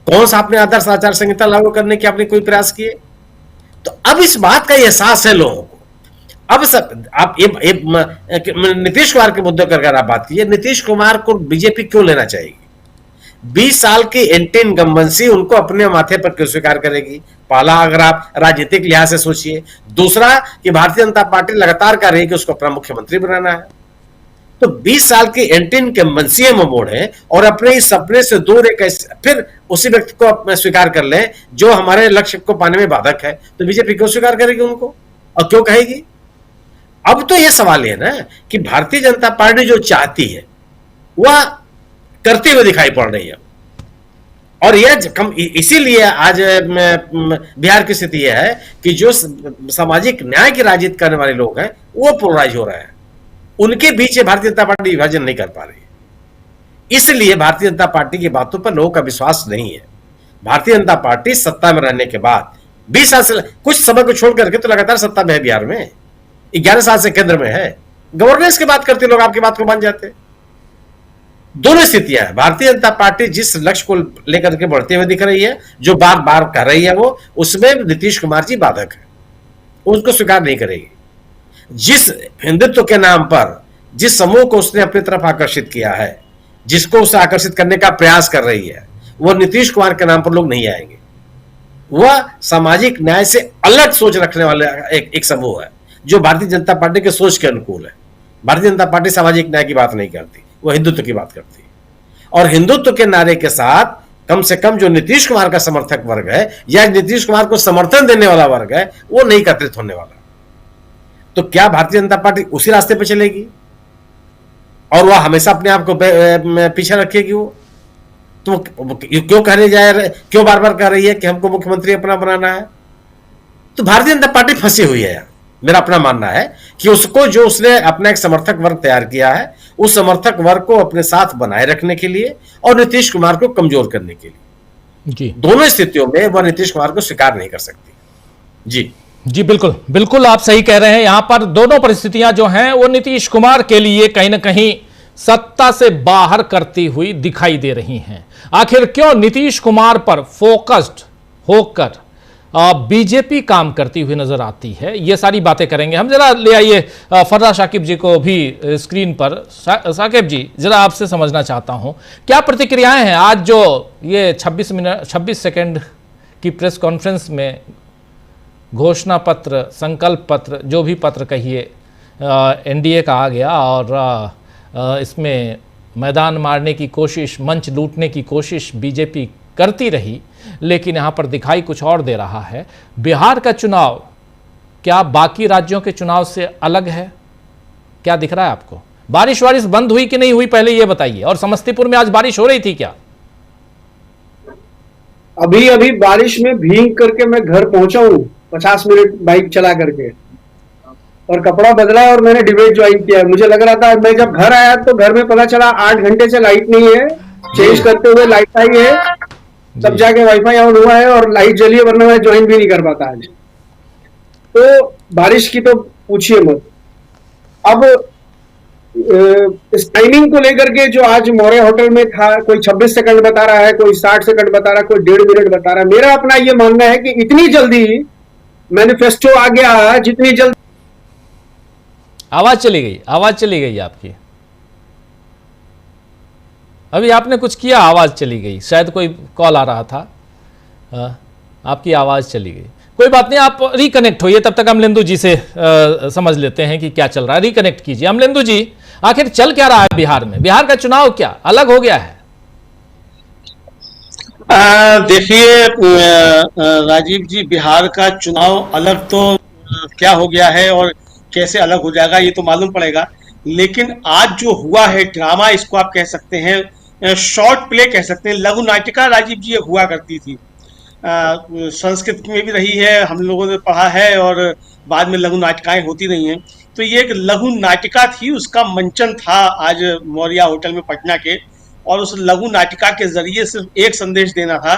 कौन सा आपने आदर्श आचार संहिता लागू करने के आपने कोई प्रयास किए? तो अब इस बात का एहसास है लोगों को। अब सब आप नीतीश कुमार के मुद्दे पर अगर आप बात कीजिए, नीतीश कुमार को बीजेपी क्यों लेना चाहेगी? 20 साल की एंटी इनकम्बेंसी उनको अपने माथे पर क्यों स्वीकार करेगी? पहला, अगर आप राजनीतिक लिहाज से सोचिए। दूसरा, कि भारतीय जनता पार्टी लगातार कर रही है कि उसको अपना मुख्यमंत्री बनाना है। तो 20 साल की एंटी इनकम्बेंसी में मोड़ है और अपने इस सपने से दूर एक फिर उसी व्यक्ति को स्वीकार कर लें जो हमारे लक्ष्य को पाने में बाधक है, तो बीजेपी क्यों स्वीकार करेगी उनको और क्यों कहेगी? अब तो यह सवाल है ना कि भारतीय जनता पार्टी जो चाहती है वह करते हुए दिखाई पड़ रही है। और यह इसीलिए आज बिहार की स्थिति यह है कि जो सामाजिक न्याय की राजनीति करने वाले लोग हैं वो पोलराइज हो रहे हैं, उनके बीच भारतीय जनता पार्टी विभाजन नहीं कर पा रही है। इसलिए भारतीय जनता पार्टी की बातों पर लोगों का विश्वास नहीं है। भारतीय जनता पार्टी सत्ता में रहने के बाद 20 साल से, कुछ समय को छोड़ करके तो लगातार सत्ता में है बिहार में, 11 साल से केंद्र में है। गवर्नेंस की बात करते लोग आपकी बात को मान जाते। दोनों स्थितियां है। भारतीय जनता पार्टी जिस लक्ष्य को लेकर के बढ़ते हुए दिख रही है, जो बार बार कर रही है, वो उसमें नीतीश कुमार जी बाधक है, उसको स्वीकार नहीं करेगी। जिस हिंदुत्व के नाम पर जिस समूह को उसने अपनी तरफ आकर्षित किया है, जिसको उसे आकर्षित करने का प्रयास कर रही है, वो नीतीश कुमार के नाम पर लोग नहीं आएंगे। वह सामाजिक न्याय से अलग सोच रखने वाले एक समूह है जो भारतीय जनता पार्टी के सोच के अनुकूल है। भारतीय जनता पार्टी सामाजिक न्याय की बात नहीं करती, वो हिंदुत्व की बात करती है। और हिंदुत्व के नारे के साथ कम से कम जो नीतीश कुमार का समर्थक वर्ग है या नीतीश कुमार को समर्थन देने वाला वर्ग है, वो नहीं एकत्रित होने वाला। तो क्या भारतीय जनता पार्टी उसी रास्ते पर चलेगी और वह हमेशा अपने आप को पीछे रखेगी? वो तो क्यों कहने जा रहे, क्यों बार बार कह रही है कि हमको मुख्यमंत्री अपना बनाना है? तो भारतीय जनता पार्टी फंसी हुई है। मेरा अपना मानना है कि उसको जो उसने अपना एक समर्थक वर्ग तैयार किया है, उस समर्थक वर्ग को अपने साथ बनाए रखने के लिए और नीतीश कुमार को कमजोर करने के लिए, जी, दोनों स्थितियों में वह नीतीश कुमार को स्वीकार नहीं कर सकती। जी जी, बिल्कुल बिल्कुल आप सही कह रहे हैं। यहां पर दोनों परिस्थितियां जो हैं वो नीतीश कुमार के लिए कहीं ना कहीं सत्ता से बाहर करती हुई दिखाई दे रही हैं। आखिर क्यों नीतीश कुमार पर फोकस्ड होकर बीजेपी काम करती हुई नजर आती है, ये सारी बातें करेंगे हम। जरा ले आइए फर्रा शाकिब जी को भी स्क्रीन पर। शाकिब जी, जरा आपसे समझना चाहता हूं क्या प्रतिक्रियाएं हैं आज जो ये 26 सेकंड की प्रेस कॉन्फ्रेंस में घोषणा पत्र, संकल्प पत्र, जो भी पत्र कहिए, एनडीए का आ गया और इसमें मैदान मारने की कोशिश, मंच लूटने की कोशिश बीजेपी करती रही, लेकिन यहाँ पर दिखाई कुछ और दे रहा है। बिहार का चुनाव क्या बाकी राज्यों के चुनाव से अलग है? क्या दिख रहा है आपको? बारिश बंद हुई कि नहीं हुई, पहले ये बताइए। और समस्तीपुर में आज बारिश हो रही थी क्या? अभी बारिश में भीग करके मैं घर पहुंचा हूँ, 50 मिनट बाइक चला करके, और कपड़ा बदला और मैंने डिबेट ज्वाइन किया। मुझे लग रहा था, मैं जब घर आया तो घर में पता चला 8 घंटे से लाइट नहीं है, चेंज करते हुए लाइट आई है, तब जाके वाईफाई ऑन हुआ है और लाइट जली है, वरना मैं ज्वाइन भी नहीं कर पाता आज। तो बारिश की तो पूछिए मत। अब इस टाइमिंग को लेकर के जो आज मौर्य होटल में था, कोई 26 सेकंड बता रहा है, कोई 60 सेकंड बता रहा है, कोई 1.5 मिनट बता रहा है। मेरा अपना ये मानना है कि इतनी जल्दी मैनिफेस्टो आ गया, जितनी जल्दी। आवाज चली गई आपकी। अभी आपने कुछ किया, आवाज चली गई, शायद कोई कॉल आ रहा था, आपकी आवाज चली गई। कोई बात नहीं, आप रिकनेक्ट होइए, तब तक अमलेंदु जी से समझ लेते हैं कि क्या चल रहा है। रिकनेक्ट कीजिए अमलेंदु जी, आखिर चल क्या रहा है बिहार में? बिहार का चुनाव क्या अलग हो गया है? देखिए राजीव जी, बिहार का चुनाव अलग तो क्या हो गया है और कैसे अलग हो जाएगा ये तो मालूम पड़ेगा, लेकिन आज जो हुआ है ड्रामा, इसको आप कह सकते हैं, शॉर्ट प्ले कह सकते हैं, लघु नाटिका राजीव जी ये हुआ करती थी। संस्कृत में भी रही है, हम लोगों ने पढ़ा है, और बाद में लघु नाटिकाएं होती रही हैं। तो ये एक लघु नाटिका थी, उसका मंचन था आज मौर्या होटल में पटना के, और उस लघु नाटिका के जरिए सिर्फ एक संदेश देना था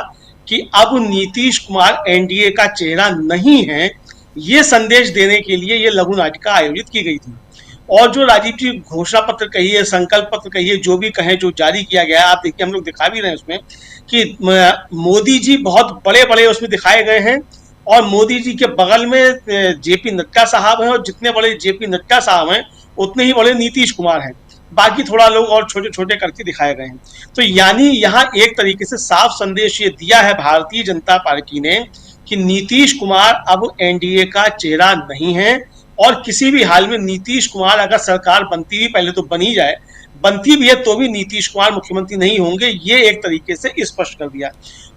कि अब नीतीश कुमार एनडीए का चेहरा नहीं है। ये संदेश देने के लिए ये लघु नाटिका आयोजित की गई थी। और जो राजीव जी घोषणा पत्र कहिए, संकल्प पत्र कहिए, जो भी कहें, जो जारी किया गया है, आप देखिए, हम लोग दिखा भी रहे हैं उसमें कि मोदी जी बहुत बड़े बड़े उसमें दिखाए गए हैं, और मोदी जी के बगल में जेपी नड्डा साहब हैं, और जितने बड़े जेपी नड्डा साहब हैं उतने ही बड़े नीतीश कुमार हैं, बाकी थोड़ा लोग और छोटे छोटे करके दिखाए गए हैं। तो यानी यहाँ एक तरीके से साफ संदेश ये दिया है भारतीय जनता पार्टी ने कि नीतीश कुमार अब एनडीए का चेहरा नहीं है, और किसी भी हाल में नीतीश कुमार अगर सरकार बनती भी, पहले तो बनी जाए, बनती भी है तो भी नीतीश कुमार मुख्यमंत्री नहीं होंगे, ये एक तरीके से स्पष्ट कर दिया।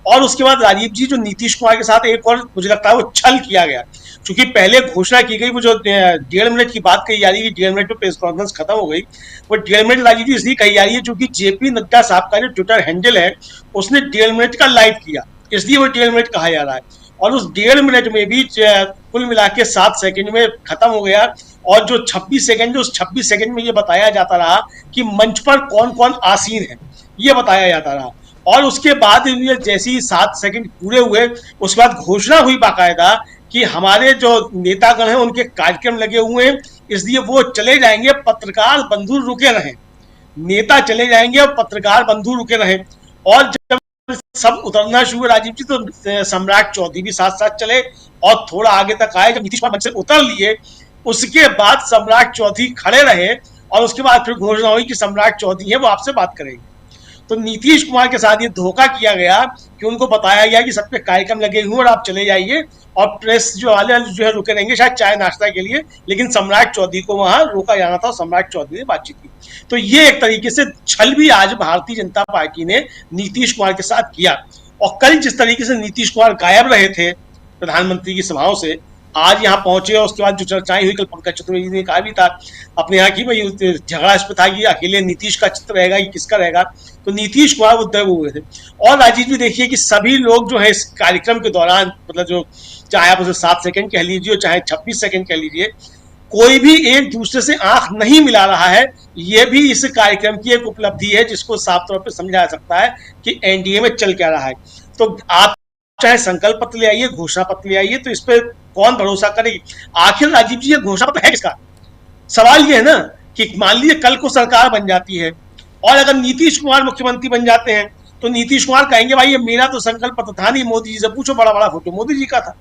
और उसके बाद राजीव जी, जो नीतीश कुमार के साथ एक और मुझे लगता है वो छल किया गया, क्योंकि पहले घोषणा की गई, वो जो 1.5 मिनट की बात कही जा रही है, 1.5 मिनट में प्रेस कॉन्फ्रेंस खत्म हो गई, वो 1.5 मिनट राजीव जी इसलिए कही जा रही है क्योंकि जेपी नड्डा साहब का जो ट्विटर हैंडल है उसने 1.5 मिनट का लाइव किया, इसलिए वो 1.5 मिनट कहा जा रहा है। और उस 1.5 मिनट में भी कुल मिला के 7 सेकंड में खत्म हो गया, और जो 26 सेकंड, उस 26 सेकंड में ये बताया जाता रहा कि मंच पर कौन कौन आसीन है, ये बताया जाता रहा। और उसके बाद जैसे ही 7 सेकंड पूरे हुए, उसके बाद घोषणा हुई बाकायदा कि हमारे जो नेतागण हैं उनके कार्यक्रम लगे हुए हैं, इसलिए वो चले जाएंगे, पत्रकार बंधु रुके रहें, नेता चले जाएंगे और पत्रकार बंधु रुके रहें। और जब सब उतरना शुरू, राजीव जी, तो सम्राट चौधरी भी साथ साथ चले और थोड़ा आगे तक आए। जब नीतीश कुमार मंच से उतर लिए, उसके बाद सम्राट चौधरी खड़े रहे और उसके बाद फिर घोषणा हुई कि सम्राट चौधरी है, वो आपसे बात करेंगे। तो नीतीश कुमार के साथ ये धोखा किया गया कि उनको बताया गया कि सब पे कार्यक्रम लगे हुए और आप चले जाइए, और प्रेस जो वाले जो है रुके रहेंगे शायद चाय नाश्ता के लिए, लेकिन सम्राट चौधरी को वहां रोका जाना था, सम्राट चौधरी ने बातचीत की। तो ये एक तरीके से छल भी आज भारतीय जनता पार्टी ने नीतीश कुमार के साथ किया। और कल जिस तरीके से नीतीश कुमार गायब रहे थे प्रधानमंत्री की सभाओं से, आज यहाँ पहुंचे और उसके बाद जो चर्चाएं हुई, कल पंकज चतुर्वेदी ने कहा भी था अपने यहाँ की, भाई झगड़ा इस पे था कि अकेले नीतीश का चित्र रहेगा कि किसका रहेगा, तो नीतीश कुमार वो दब हुए थे। और राजीव जी देखिए कि सभी लोग जो है इस कार्यक्रम के दौरान, मतलब जो चाहे आप उसे 7 सेकंड कह लीजिए, चाहे 26 सेकंड कह लीजिए, कोई भी एक दूसरे से आंख नहीं मिला रहा है। ये भी इस कार्यक्रम की एक उपलब्धि है जिसको साफ तौर पर समझा जा सकता है कि एनडीए में चल क्या रहा है। तो आप चाहे संकल्प पत्र ले आइए, घोषणा पत्र ले आइए, तो इस पर कौन भरोसा करेगी? आखिर राजीव जी ये घोषणा पत्र है किसका? सवाल ये है ना कि मान लीजिए कल को सरकार बन जाती है और अगर नीतीश कुमार मुख्यमंत्री बन जाते हैं, तो नीतीश कुमार कहेंगे भाई ये मेरा तो संकल्प पत्र था नहीं, मोदी जी से पूछो, बड़ा बड़ा फोटो मोदी जी का था।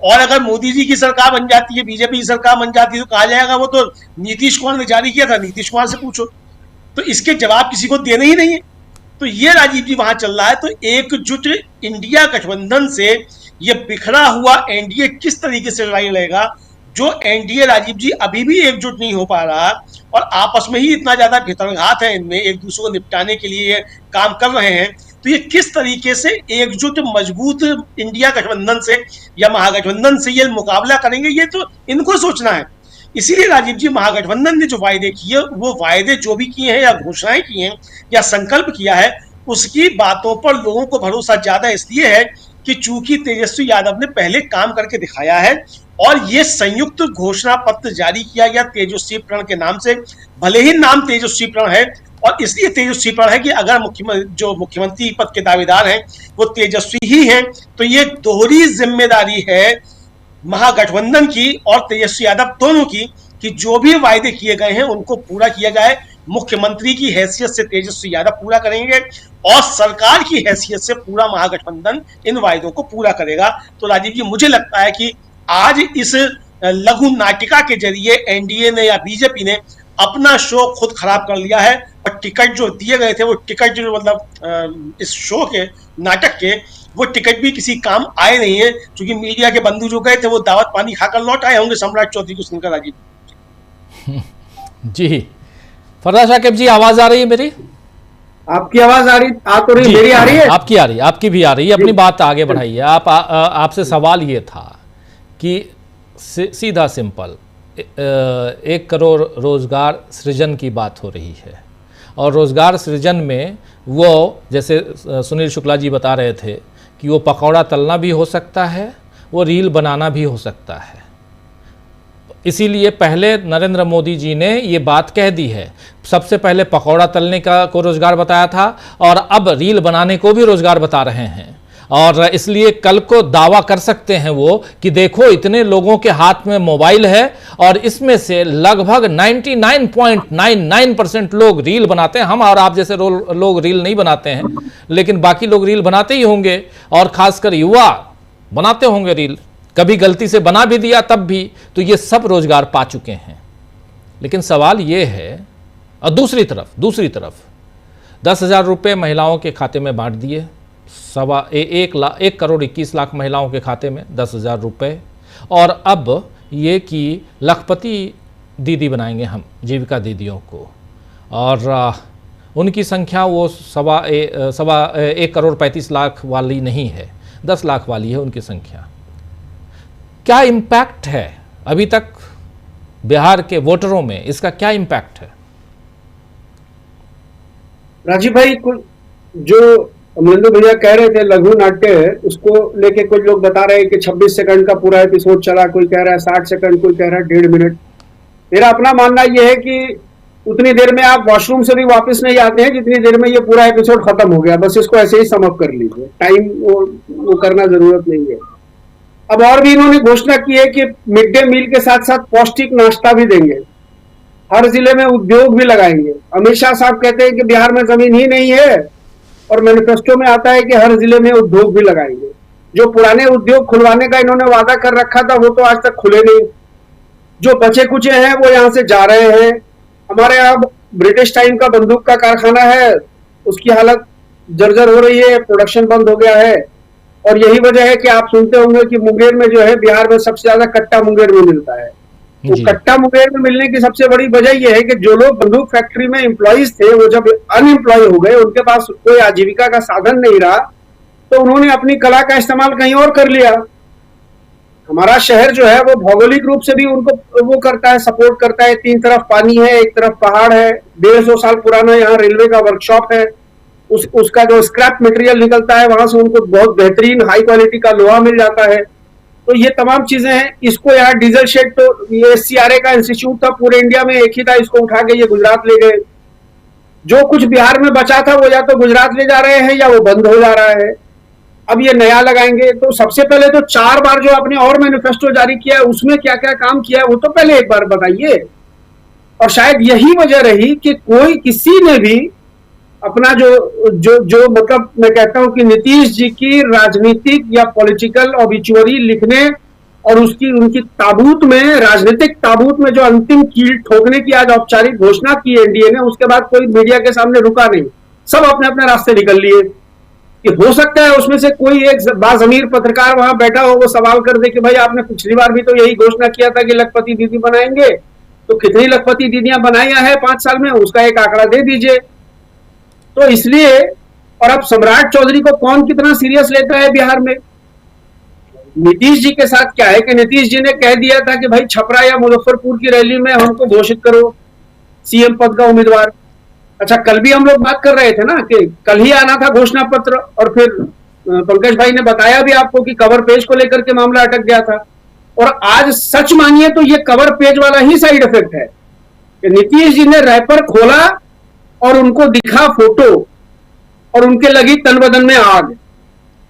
और अगर मोदी जी की सरकार बन जाती है, बीजेपी की सरकार बन जाती है, तो कहा जाएगा वो तो नीतीश कुमार ने जारी किया था, नीतीश कुमार से पूछो। तो इसके जवाब किसी को देने ही नहीं है। तो ये राजीव जी वहां चल रहा है। तो एकजुट इंडिया गठबंधन से ये बिखरा हुआ एनडीए किस तरीके से लड़ाई लड़ेगा, जो एनडीए राजीव जी अभी भी एकजुट नहीं हो पा रहा और आपस में ही इतना ज्यादा भितरघात है इनमें, एक दूसरे को निपटाने के लिए काम कर रहे हैं, तो ये किस तरीके से एकजुट मजबूत इंडिया गठबंधन से या महागठबंधन से ये मुकाबला करेंगे, ये तो इनको सोचना है। इसीलिए राजीव जी महागठबंधन ने जो वायदे किए, वो वायदे जो भी किए हैं या घोषणाएं की हैं या संकल्प किया है, उसकी बातों पर लोगों को भरोसा ज्यादा इसलिए है कि चूंकि तेजस्वी यादव ने पहले काम करके दिखाया है और ये संयुक्त घोषणा पत्र जारी किया गया तेजस्वी प्रण के नाम से। भले ही नाम तेजस्वी प्रण है और इसलिए तेजस्वी प्रण है कि अगर मुख्यमंत्री पद के दावेदार हैं वो तेजस्वी ही हैं, तो ये दोहरी जिम्मेदारी है महागठबंधन की और तेजस्वी यादव दोनों की कि जो भी वायदे किए गए हैं उनको पूरा किया जाए। मुख्यमंत्री की हैसियत से तेजस्वी यादव पूरा करेंगे और सरकार की हैसियत से पूरा महागठबंधन इन वायदों को पूरा करेगा। तो राजीव जी मुझे लगता है कि आज इस लघु नाटिका के जरिए एनडीए ने या बीजेपी ने अपना शो खुद खराब कर लिया है और टिकट जो दिए गए थे, वो टिकट जो मतलब इस शो के नाटक के, वो टिकट भी किसी काम आए नहीं है, क्योंकि मीडिया के बंधु जो गए थे वो दावत पानी खाकर लौट आए होंगे सम्राट चौधरी को सुनकर। राजीव जी, फरदान शाकिब जी, आवाज आ रही है मेरी? आपकी आवाज आ रही, आ तो रही, मेरी आ रही है? आपकी आ रही है, आपकी भी आ रही है। अपनी बात आगे बढ़ाइए। आपसे सवाल ये था कि सीधा सिंपल 1 करोड़ रोजगार सृजन की बात हो रही है और रोजगार सृजन में वो, जैसे सुनील शुक्ला जी बता रहे थे कि वो पकौड़ा तलना भी हो सकता है, वो रील बनाना भी हो सकता है। इसीलिए पहले नरेंद्र मोदी जी ने ये बात कह दी है, सबसे पहले पकौड़ा तलने को रोजगार बताया था और अब रील बनाने को भी रोजगार बता रहे हैं। और इसलिए कल को दावा कर सकते हैं वो कि देखो इतने लोगों के हाथ में मोबाइल है और इसमें से लगभग 99.99% लोग रील बनाते हैं। हम और आप जैसे लोग रील नहीं बनाते हैं, लेकिन बाकी लोग रील बनाते ही होंगे और खासकर युवा बनाते होंगे रील। कभी गलती से बना भी दिया तब भी, तो ये सब रोजगार पा चुके हैं। लेकिन सवाल ये है, और दूसरी तरफ 10,000 रुपये महिलाओं के खाते में बांट दिए, 1 करोड़ 21 लाख महिलाओं के खाते में 10,000 रुपये। और अब ये कि लखपति दीदी बनाएंगे हम, जीविका दीदियों को, और उनकी संख्या वो सवा 1,35,00,000 वाली नहीं है, 10 लाख वाली है उनकी संख्या। क्या इम्पैक्ट है अभी तक बिहार के वोटरों में, इसका क्या इम्पैक्ट है? राजीव भाई, जो अमरिंदर भैया कह रहे थे लघु नाट्य है, उसको लेके कुछ लोग बता रहे हैं कि 26 सेकंड का पूरा एपिसोड चला, कोई कह रहा है 60 सेकंड, कोई कह रहा है 1.5 मिनट। मेरा अपना मानना यह है कि उतनी देर में आप वॉशरूम से भी वापस नहीं आते हैं जितनी देर में ये पूरा एपिसोड खत्म हो गया। बस इसको ऐसे ही सम अप कर लीजिए, टाइम वो करना जरूरत नहीं है। अब और भी इन्होंने घोषणा की है कि मिड डे मील के साथ साथ पौष्टिक नाश्ता भी देंगे, हर जिले में उद्योग भी लगाएंगे। अमित शाह साहब कहते हैं कि बिहार में जमीन ही नहीं है, और मैनिफेस्टो में आता है कि हर जिले में उद्योग भी लगाएंगे। जो पुराने उद्योग खुलवाने का इन्होंने वादा कर रखा था वो तो आज तक खुले नहीं। जो बचे कुचे हैं वो यहां से जा रहे हैं। हमारे यहाँ ब्रिटिश टाइम का बंदूक का कारखाना है, उसकी हालत जर्जर हो रही है, प्रोडक्शन बंद हो गया है। और यही वजह है कि आप सुनते होंगे कि मुंगेर में जो है बिहार में सबसे ज्यादा कट्टा मुंगेर में मिलता है। तो कट्टा मुंगेर में मिलने की सबसे बड़ी वजह यह है कि जो लोग बंदूक फैक्ट्री में एम्प्लॉइज थे वो जब अनएम्प्लॉय हो गए, उनके पास कोई आजीविका का साधन नहीं रहा, तो उन्होंने अपनी कला का इस्तेमाल कहीं और कर लिया। हमारा शहर जो है वो भौगोलिक रूप से भी उनको वो करता है, सपोर्ट करता है। 3 तरफ पानी है, एक तरफ पहाड़ है, 150 साल पुराना यहाँ रेलवे का वर्कशॉप है। उसका जो स्क्रैप मटेरियल निकलता है वहां से उनको बहुत बेहतरीन हाई क्वालिटी का लोहा मिल जाता है। तो ये तमाम चीजें हैं। इसको यहाँ डीजल शेड, तो ये CRA का इंस्टीट्यूट था, पूरे इंडिया में एक ही था, इसको उठा के ये गुजरात ले गए। जो कुछ बिहार में बचा था वो या तो गुजरात ले जा रहे हैं या वो बंद हो जा रहा है। अब ये नया लगाएंगे। तो सबसे पहले तो 4 बार जो आपने और मैनिफेस्टो जारी किया है उसमें क्या क्या काम किया है वो तो पहले एक बार बताइए। और शायद यही वजह रही कि कोई किसी ने भी अपना जो मतलब मैं कहता हूं कि नीतीश जी की राजनीतिक या पॉलिटिकल ऑबिचुअरी लिखने और उनकी ताबूत में, राजनीतिक ताबूत में जो अंतिम कील ठोकने की आज औपचारिक घोषणा की एनडीए ने, उसके बाद कोई मीडिया के सामने रुका नहीं। सब अपने अपने रास्ते निकल लिए। कि हो सकता है उसमें से कोई एक बाज़मीर पत्रकार वहां बैठा हो, वो सवाल कर दे कि भाई आपने पिछली बार भी तो यही घोषणा किया था कि लखपति दीदी बनाएंगे, तो कितनी लखपति दीदियां बनाई है 5 साल में, उसका एक आंकड़ा दे दीजिए। तो इसलिए, और अब सम्राट चौधरी को कौन कितना सीरियस लेता है बिहार में। नीतीश जी के साथ क्या है कि नीतीश जी ने कह दिया था कि भाई छपरा या मुजफ्फरपुर की रैली में हमको घोषित करो सीएम पद का उम्मीदवार। अच्छा, कल भी हम लोग बात कर रहे थे ना कि कल ही आना था घोषणा पत्र, और फिर पंकज भाई ने बताया भी आपको कि कवर पेज को लेकर के मामला अटक गया था। और आज सच मानिए तो ये कवर पेज वाला ही साइड इफेक्ट है कि नीतीश जी ने रैपर खोला और उनको दिखा फोटो और उनके लगी तन बदन में आग,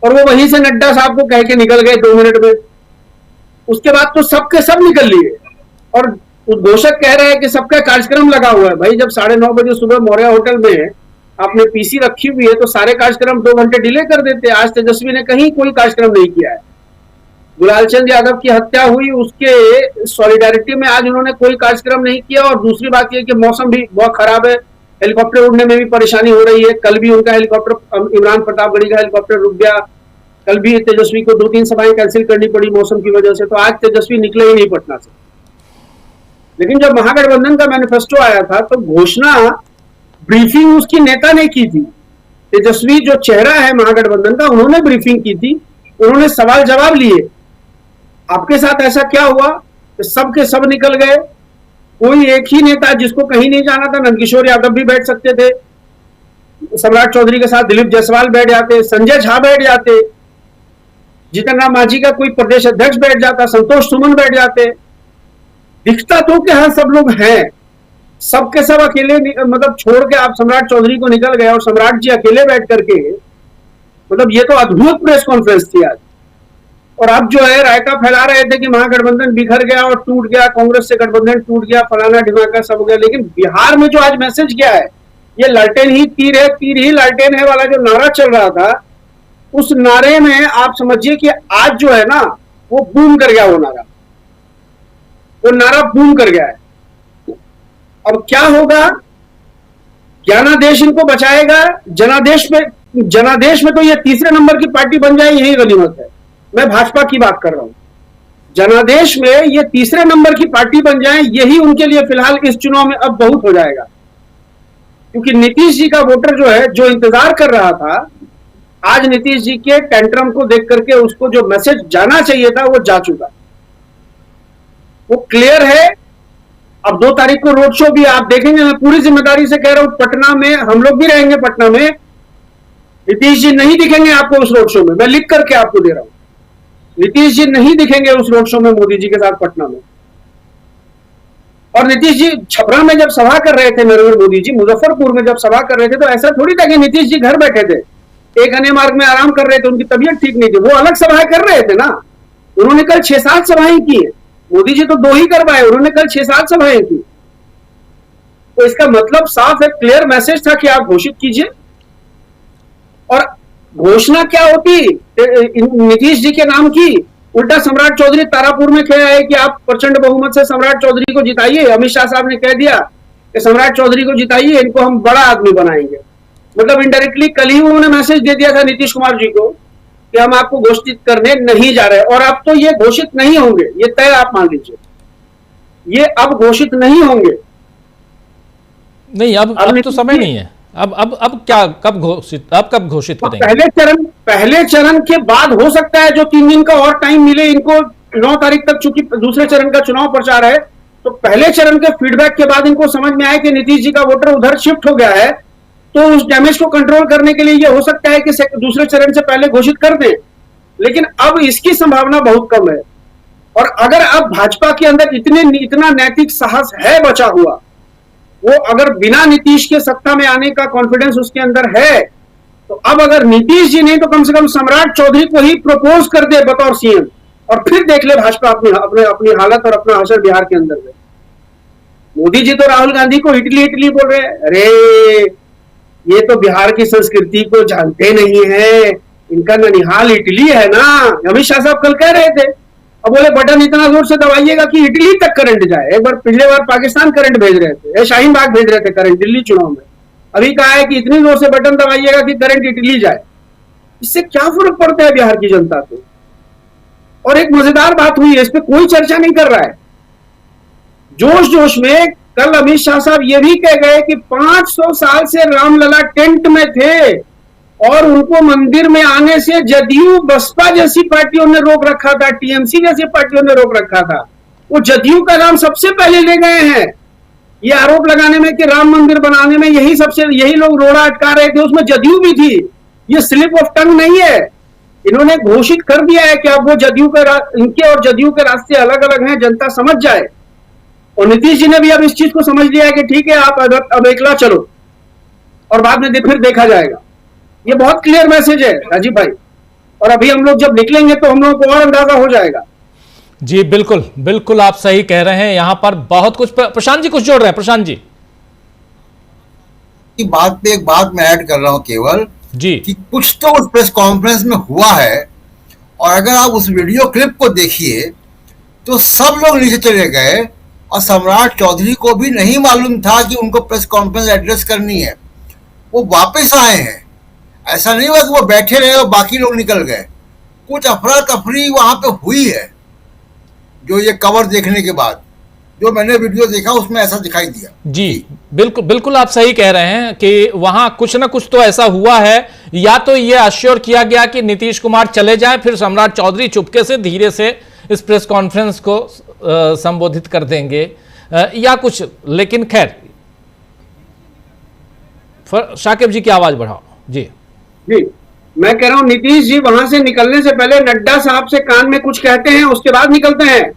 और वो वहीं से नड्डा साहब को कह के निकल गए 2 मिनट में। उसके बाद तो सबके सब निकल लिए, और उद्घोषक कह रहे हैं कि सबका कार्यक्रम लगा हुआ है। भाई जब 9:30 बजे सुबह मौर्या होटल में आपने पीसी रखी हुई है तो सारे कार्यक्रम 2 घंटे डिले कर देते। आज तेजस्वी ने कहीं कोई कार्यक्रम नहीं किया है। गुलालचंद यादव की हत्या हुई, उसके सॉलिडारिटी में आज उन्होंने कोई कार्यक्रम नहीं किया। और दूसरी बात यह कि मौसम भी बहुत खराब है, हेलीकॉप्टर उड़ने में भी परेशानी हो रही है। कल भी उनका हेलीकॉप्टर, इमरान प्रतापगढ़ी का हेलीकॉप्टर रुक गया। कल भी तेजस्वी को 2-3 सभाएं कैंसिल करनी पड़ी मौसम की वजह से। तो आज तेजस्वी निकले ही नहीं पटना से। लेकिन जब महागठबंधन का मैनिफेस्टो आया था तो घोषणा ब्रीफिंग उसकी नेता ने की थी। तेजस्वी जो चेहरा है महागठबंधन का, उन्होंने ब्रीफिंग की थी, उन्होंने सवाल जवाब लिए। आपके साथ ऐसा क्या हुआ कि सब के सब निकल गए? कोई एक ही नेता जिसको कहीं नहीं जाना था, नंदकिशोर यादव भी बैठ सकते थे, सम्राट चौधरी के साथ दिलीप जायसवाल बैठ जाते, संजय झा बैठ जाते, जीतन राम मांझी का कोई प्रदेश अध्यक्ष बैठ जाता, संतोष सुमन बैठ जाते। दिखता तो कि हाँ सब लोग हैं, सबके सब अकेले मतलब छोड़ के आप सम्राट चौधरी को निकल गए और सम्राट जी अकेले बैठ करके, मतलब ये तो अद्भुत प्रेस कॉन्फ्रेंस थी आज। और अब जो है रायता फैला रहे थे कि महागठबंधन बिखर गया और टूट गया, कांग्रेस से गठबंधन टूट गया, फलाना ढिमाका सब हो गया। लेकिन बिहार में जो आज मैसेज गया है, ये लालटेन ही तीर है, तीर ही लालटेन है वाला जो नारा चल रहा था, उस नारे में आप समझिए कि आज जो है ना वो बूम कर गया। वो नारा बूम कर गया है। अब क्या होगा? ज्ञानादेश इनको बचाएगा। जनादेश में तो ये 3रे नंबर की पार्टी बन जाए, यही गनीमत है। मैं भाजपा की बात कर रहा हूं। जनादेश में ये 3रे नंबर की पार्टी बन जाए, यही उनके लिए फिलहाल इस चुनाव में अब बहुत हो जाएगा। क्योंकि नीतीश जी का वोटर जो है, जो इंतजार कर रहा था, आज नीतीश जी के टेंट्रम को देख करके उसको जो मैसेज जाना चाहिए था वो जा चुका, वो क्लियर है। अब 2 तारीख को रोड शो भी आप देखेंगे, मैं पूरी जिम्मेदारी से कह रहा हूं, पटना में हम लोग भी रहेंगे, पटना में नीतीश जी नहीं दिखेंगे आपको उस रोड शो में, मैं लिख करके आपको दे रहा हूं, नीतीश जी नहीं दिखेंगे उस रोड शो में मोदी जी के साथ पटना में। और नीतीश जी छपरा में जब सभा कर रहे थे, नरेंद्र मोदी जी मुजफ्फरपुर में जब सभा कर रहे थे, तो ऐसा थोड़ी था कि नीतीश जी घर बैठे थे, एक अन्य मार्ग में आराम कर रहे थे, उनकी तबीयत ठीक नहीं थी, वो अलग सभाएं कर रहे थे ना। उन्होंने कल 6-7 सभाएं की है, मोदी जी तो 2 ही करवाए, उन्होंने कल 6-7 सभाएं की। तो इसका मतलब साफ एक क्लियर मैसेज था कि आप घोषित कीजिए। और घोषणा क्या होती नीतीश जी के नाम की? उल्टा सम्राट चौधरी तारापुर में कह है कि आप प्रचंड बहुमत से सम्राट चौधरी को जिताइए। अमित शाह साहब ने कह दिया कि सम्राट चौधरी को जिताइए, इनको हम बड़ा आदमी बनाएंगे। मतलब इनडायरेक्टली कल ही उन्होंने मैसेज दे दिया था नीतीश कुमार जी को कि हम आपको घोषित करने नहीं जा रहे, और अब तो ये घोषित नहीं होंगे, ये तय आप मान लीजिए, ये अब घोषित नहीं होंगे। नहीं, अब तो समय नहीं है। अब क्या, कब घोषित करेंगे? पहले चरण के बाद हो सकता है, जो 3 दिन का और टाइम मिले इनको, 9 तारीख तक, चूंकि दूसरे चरण का चुनाव प्रचार है, तो पहले चरण के फीडबैक के बाद इनको समझ में आए कि नीतीश जी का वोटर उधर शिफ्ट हो गया है, तो उस डैमेज को कंट्रोल करने के लिए ये हो सकता है कि दूसरे चरण से पहले घोषित कर दें। लेकिन अब इसकी संभावना बहुत कम है। और अगर अब भाजपा के अंदर इतना नैतिक साहस है बचा हुआ, वो अगर बिना नीतीश के सत्ता में आने का कॉन्फिडेंस उसके अंदर है, तो अब अगर नीतीश जी नहीं तो कम से कम सम्राट चौधरी को ही प्रपोज कर दे बतौर सीएम, और फिर देख ले भाजपा अपनी हालत और अपना असर बिहार के अंदर में। मोदी जी तो राहुल गांधी को इटली बोल रहे हैं, अरे ये तो बिहार की संस्कृति को जानते नहीं है, इनका ननिहाल इटली है ना। अमित शाह साहब कल कह रहे थे, अब बोले बटन इतना जोर से दबाइएगा कि इटली तक करंट जाए। एक बार पिछले बार पाकिस्तान करंट भेज रहे थे, शाहीन बाग भेज रहे थे करंट दिल्ली चुनाव में, अभी कहा है कि इतनी जोर से बटन दबाइएगा कि करंट इटली जाए। इससे क्या फर्क पड़ता है बिहार की जनता को? और एक मजेदार बात हुई है, इस पर कोई चर्चा नहीं कर रहा है। जोश में कल अमित शाह साहब ये भी कह गए कि 500 साल से रामलला टेंट में थे और उनको मंदिर में आने से जदयू बसपा जैसी पार्टियों ने रोक रखा था, टीएमसी जैसी पार्टियों ने रोक रखा था। वो जदयू का नाम सबसे पहले ले गए हैं ये आरोप लगाने में कि राम मंदिर बनाने में यही लोग रोड़ा अटका रहे थे, उसमें जदयू भी थी। ये स्लिप ऑफ टंग नहीं है, इन्होंने घोषित कर दिया है कि अब वो इनके और जदयू के रास्ते अलग अलग हैं, जनता समझ जाए। और नीतीश जी ने भी अब इस चीज को समझ लिया है कि ठीक है, आप अब एकला चलो और बाद में फिर देखा जाएगा। ये बहुत क्लियर मैसेज है राजीव भाई, और अभी हम लोग जब निकलेंगे तो हम लोगों को और अंदाजा हो जाएगा। जी बिल्कुल आप सही कह रहे हैं। यहां पर बहुत कुछ, प्रशांत जी कुछ जोड़ रहे हैं। प्रशांत जी की बात पे एक बात मैं ऐड कर रहा हूं केवल जी, कि कुछ तो उस प्रेस कॉन्फ्रेंस में हुआ है, और अगर आप उस वीडियो क्लिप को देखिए तो सब लोग नीचे चले गए, और सम्राट चौधरी को भी नहीं मालूम था कि उनको प्रेस कॉन्फ्रेंस एड्रेस करनी है। वो वापस आए हैं, ऐसा नहीं हुआ कि वो बैठे रहे और बाकी लोग निकल गए। कुछ अफरा तफरी वहां पे हुई है, जो ये कवर देखने के बाद जो मैंने वीडियो देखा उसमें ऐसा दिखाई दिया। जी बिल्कुल आप सही कह रहे हैं कि वहां कुछ ना कुछ तो ऐसा हुआ है। या तो ये अश्योर किया गया कि नीतीश कुमार चले जाएं, फिर सम्राट चौधरी चुपके से धीरे से इस प्रेस कॉन्फ्रेंस को संबोधित कर देंगे या कुछ। लेकिन खैर, शाकिब जी की आवाज बढ़ाओ। जी मैं कह रहा हूं नीतीश जी वहां से निकलने से पहले नड्डा साहब से कान में कुछ कहते हैं, उसके बाद निकलते हैं।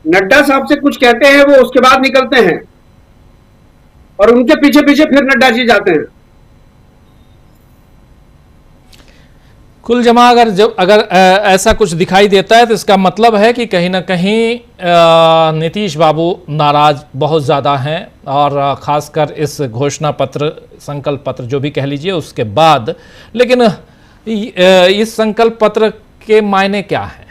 नड्डा साहब से कुछ कहते हैं, वो उसके बाद निकलते हैं, और उनके पीछे पीछे फिर नड्डा जी जाते हैं। कुल जमा अगर ऐसा कुछ दिखाई देता है तो इसका मतलब है कि कहीं ना कहीं नीतीश बाबू नाराज बहुत ज़्यादा हैं, और ख़ासकर इस घोषणा पत्र, संकल्प पत्र जो भी कह लीजिए उसके बाद। लेकिन इस संकल्प पत्र के मायने क्या हैं?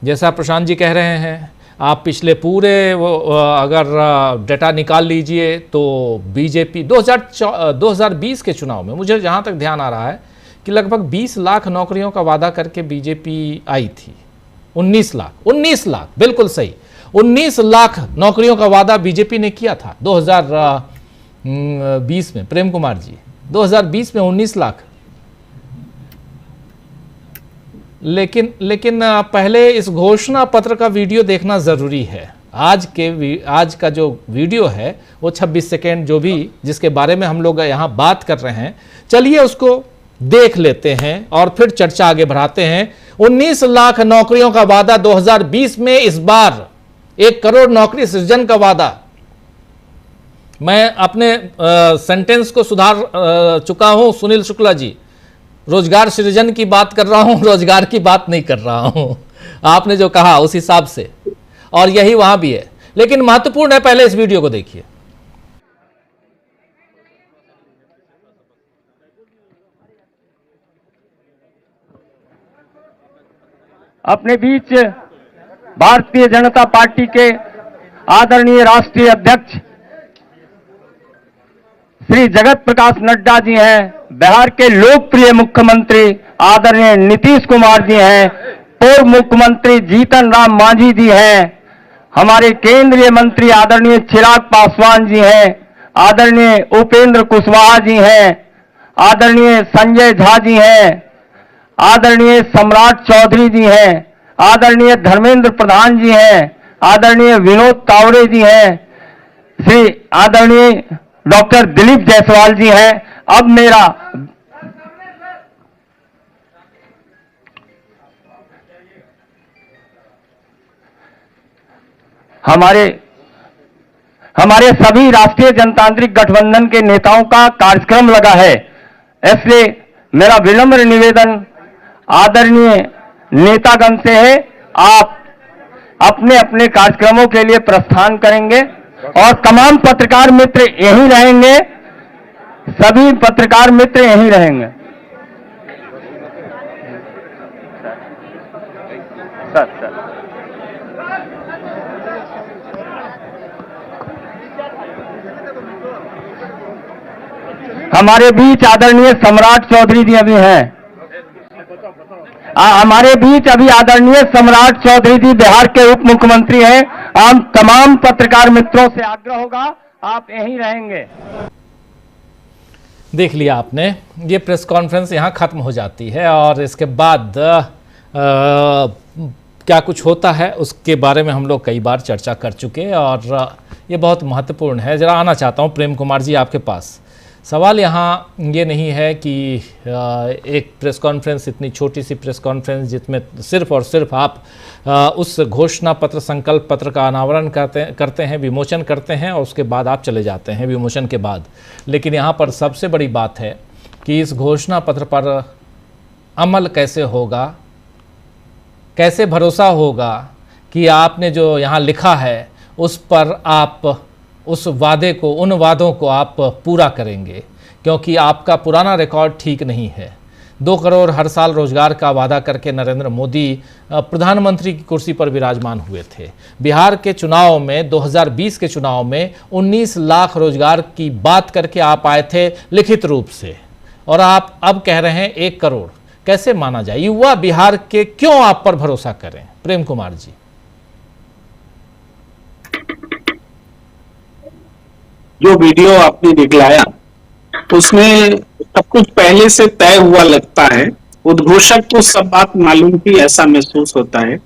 जैसा प्रशांत जी कह रहे हैं, आप पिछले पूरे अगर डेटा निकाल लीजिए तो बीजेपी 2020 के चुनाव में, मुझे जहाँ तक ध्यान आ रहा है कि लगभग 20 लाख नौकरियों का वादा करके बीजेपी आई थी। 19 लाख बिल्कुल सही। 19 लाख नौकरियों का वादा बीजेपी ने किया था 2020 में। प्रेम कुमार जी, 2020 में 19 लाख। लेकिन पहले इस घोषणा पत्र का वीडियो देखना जरूरी है। आज का जो वीडियो है वो 26 सेकेंड जो भी जिसके बारे में हम लोग यहाँ बात कर रहे हैं, चलिए उसको देख लेते हैं और फिर चर्चा आगे बढ़ाते हैं। 19 लाख नौकरियों का वादा 2020 में, इस बार 1 करोड़ नौकरी सृजन का वादा। मैं अपने सेंटेंस को सुधार चुका हूं सुनील शुक्ला जी, रोजगार सृजन की बात कर रहा हूं, रोजगार की बात नहीं कर रहा हूं। आपने जो कहा उस हिसाब से, और यही वहां भी है। लेकिन महत्वपूर्ण है, पहले इस वीडियो को देखिए। अपने बीच भारतीय जनता पार्टी के आदरणीय राष्ट्रीय अध्यक्ष श्री जगत प्रकाश नड्डा जी हैं, बिहार के लोकप्रिय मुख्यमंत्री आदरणीय नीतीश कुमार जी हैं, पूर्व मुख्यमंत्री जीतन राम मांझी जी हैं, हमारे केंद्रीय मंत्री आदरणीय चिराग पासवान जी हैं, आदरणीय उपेंद्र कुशवाहा जी हैं, आदरणीय संजय झा जी हैं, आदरणीय सम्राट चौधरी जी हैं, आदरणीय धर्मेंद्र प्रधान जी हैं, आदरणीय विनोद तावड़े जी हैं, श्री आदरणीय डॉक्टर दिलीप जायसवाल जी हैं। अब मेरा हमारे सभी राष्ट्रीय जनतांत्रिक गठबंधन के नेताओं का कार्यक्रम लगा है, इसलिए मेरा विनम्र निवेदन आदरणीय नेतागण से है, आप अपने अपने कार्यक्रमों के लिए प्रस्थान करेंगे और तमाम पत्रकार मित्र यहीं रहेंगे, सभी पत्रकार मित्र यहीं रहेंगे। सर हमारे बीच आदरणीय सम्राट चौधरी जी अभी हैं। हमारे बीच अभी आदरणीय सम्राट चौधरी जी बिहार के उप मुख्यमंत्री हैं। हम तमाम पत्रकार मित्रों से आग्रह होगा, आप यहीं रहेंगे। देख लिया आपने, ये प्रेस कॉन्फ्रेंस यहाँ खत्म हो जाती है और इसके बाद क्या कुछ होता है उसके बारे में हम लोग कई बार चर्चा कर चुके और ये बहुत महत्वपूर्ण है। जरा आना चाहता हूँ प्रेम कुमार जी आपके पास। सवाल यहाँ ये नहीं है कि एक प्रेस कॉन्फ्रेंस, इतनी छोटी सी प्रेस कॉन्फ्रेंस जिसमें सिर्फ और सिर्फ आप उस घोषणा पत्र, संकल्प पत्र का अनावरण करते हैं, विमोचन करते हैं और उसके बाद आप चले जाते हैं विमोचन के बाद। लेकिन यहाँ पर सबसे बड़ी बात है कि इस घोषणा पत्र पर अमल कैसे होगा, कैसे भरोसा होगा कि आपने जो यहाँ लिखा है उस पर आप उस वादे को, उन वादों को आप पूरा करेंगे, क्योंकि आपका पुराना रिकॉर्ड ठीक नहीं है। 2 करोड़ हर साल रोजगार का वादा करके नरेंद्र मोदी प्रधानमंत्री की कुर्सी पर विराजमान हुए थे। बिहार के चुनाव में, 2020 के चुनाव में 19 लाख रोजगार की बात करके आप आए थे लिखित रूप से, और आप अब कह रहे हैं 1 करोड़। कैसे माना जाए? युवा बिहार के क्यों आप पर भरोसा करें? प्रेम कुमार जी। जो वीडियो आपने दिखलाया उसमें सब कुछ पहले से तय हुआ लगता है। उद्घोषक को सब बात मालूम थी, ऐसा महसूस होता है।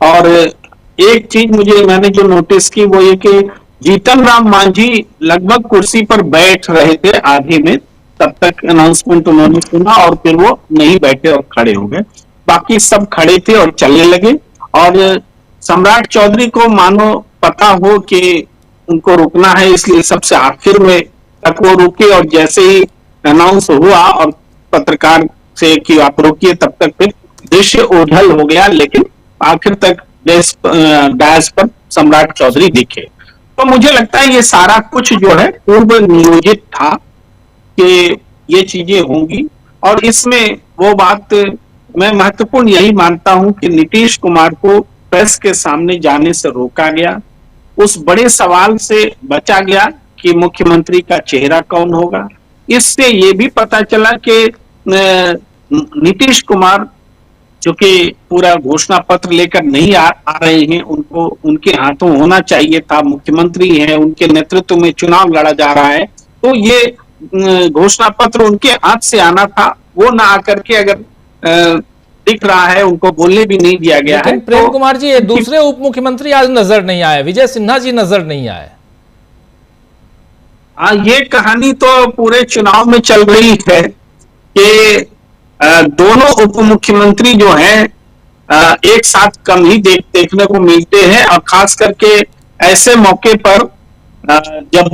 और एक चीज मैंने जो नोटिस की वो ये कि जीतन राम मांझी लगभग कुर्सी पर बैठ रहे थे आधे में, तब तक अनाउंसमेंट उन्होंने सुना और फिर वो नहीं बैठे और खड़े हो गए। बाकी सब खड़े थे और चलने लगे। और सम्राट चौधरी को मानो पता हो कि उनको रुकना है, इसलिए सबसे आखिर में तक वो रुके और जैसे ही अनाउंस हुआ और पत्रकार से कि आप रुकिए, तब तक फिर दृश्य ओझल हो गया। लेकिन आखिर तक डायस पर सम्राट चौधरी दिखे। तो मुझे लगता है ये सारा कुछ जो है पूर्व नियोजित था कि ये चीजें होंगी। और इसमें वो बात मैं महत्वपूर्ण यही मानता हूं कि नीतीश कुमार को प्रेस के सामने जाने से रोका गया, उस बड़े सवाल से बचा गया कि मुख्यमंत्री का चेहरा कौन होगा। इससे ये भी पता चला कि नीतीश कुमार चूंकि पूरा घोषणा पत्र लेकर नहीं आ रहे हैं, उनको उनके हाथों होना चाहिए था। मुख्यमंत्री हैं, उनके नेतृत्व में चुनाव लड़ा जा रहा है, तो ये घोषणा पत्र उनके हाथ से आना था। वो ना आकर के अगर दिख रहा है, उनको बोलने भी नहीं दिया गया है। प्रेम कुमार जी, दूसरे उप मुख्यमंत्री आज नजर नहीं आए, विजय सिन्हा जी नजर नहीं आए। हाँ, ये कहानी तो पूरे चुनाव में चल रही है कि दोनों उप मुख्यमंत्री जो हैं एक साथ कम ही देखने को मिलते हैं, और खास करके ऐसे मौके पर जब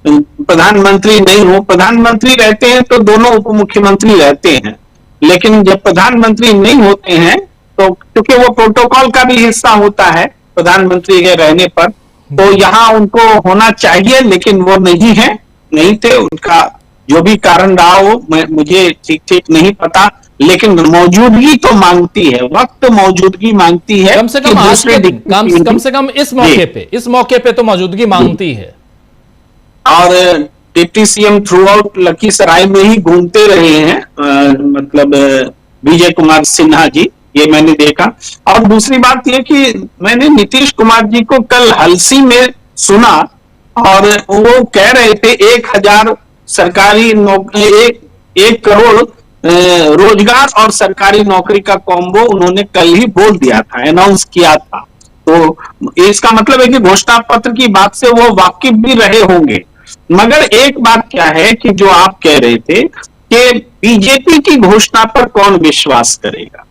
प्रधानमंत्री नहीं हो, प्रधानमंत्री रहते हैं तो दोनों उप मुख्यमंत्री रहते हैं, लेकिन जब प्रधानमंत्री नहीं होते हैं तो क्योंकि वो प्रोटोकॉल का भी हिस्सा होता है प्रधानमंत्री के रहने पर, तो यहाँ उनको होना चाहिए, लेकिन वो नहीं थे। उनका जो भी कारण रहा हो, मुझे ठीक नहीं पता, लेकिन मौजूदगी तो मांगती है, वक्त मौजूदगी मांगती है। कम से कम कम से कम इस मौके पे तो मौजूदगी मांगती है। और deputy CM through out Lakhisarai में ही घूमते रहे हैं, मतलब विजय कुमार सिन्हा जी, ये मैंने देखा। और दूसरी बात ये कि मैंने नीतीश कुमार जी को कल हलसी में सुना, और वो कह रहे थे 1000 सरकारी नौकरी, 1 करोड़ रोजगार और सरकारी नौकरी का कॉम्बो उन्होंने कल ही बोल दिया था, अनाउंस किया था। तो इसका मतलब है कि घोषणा पत्र की बात से वो वाकिफ भी रहे होंगे। मगर एक बात क्या है कि जो आप कह रहे थे कि बीजेपी की घोषणा पर कौन विश्वास करेगा।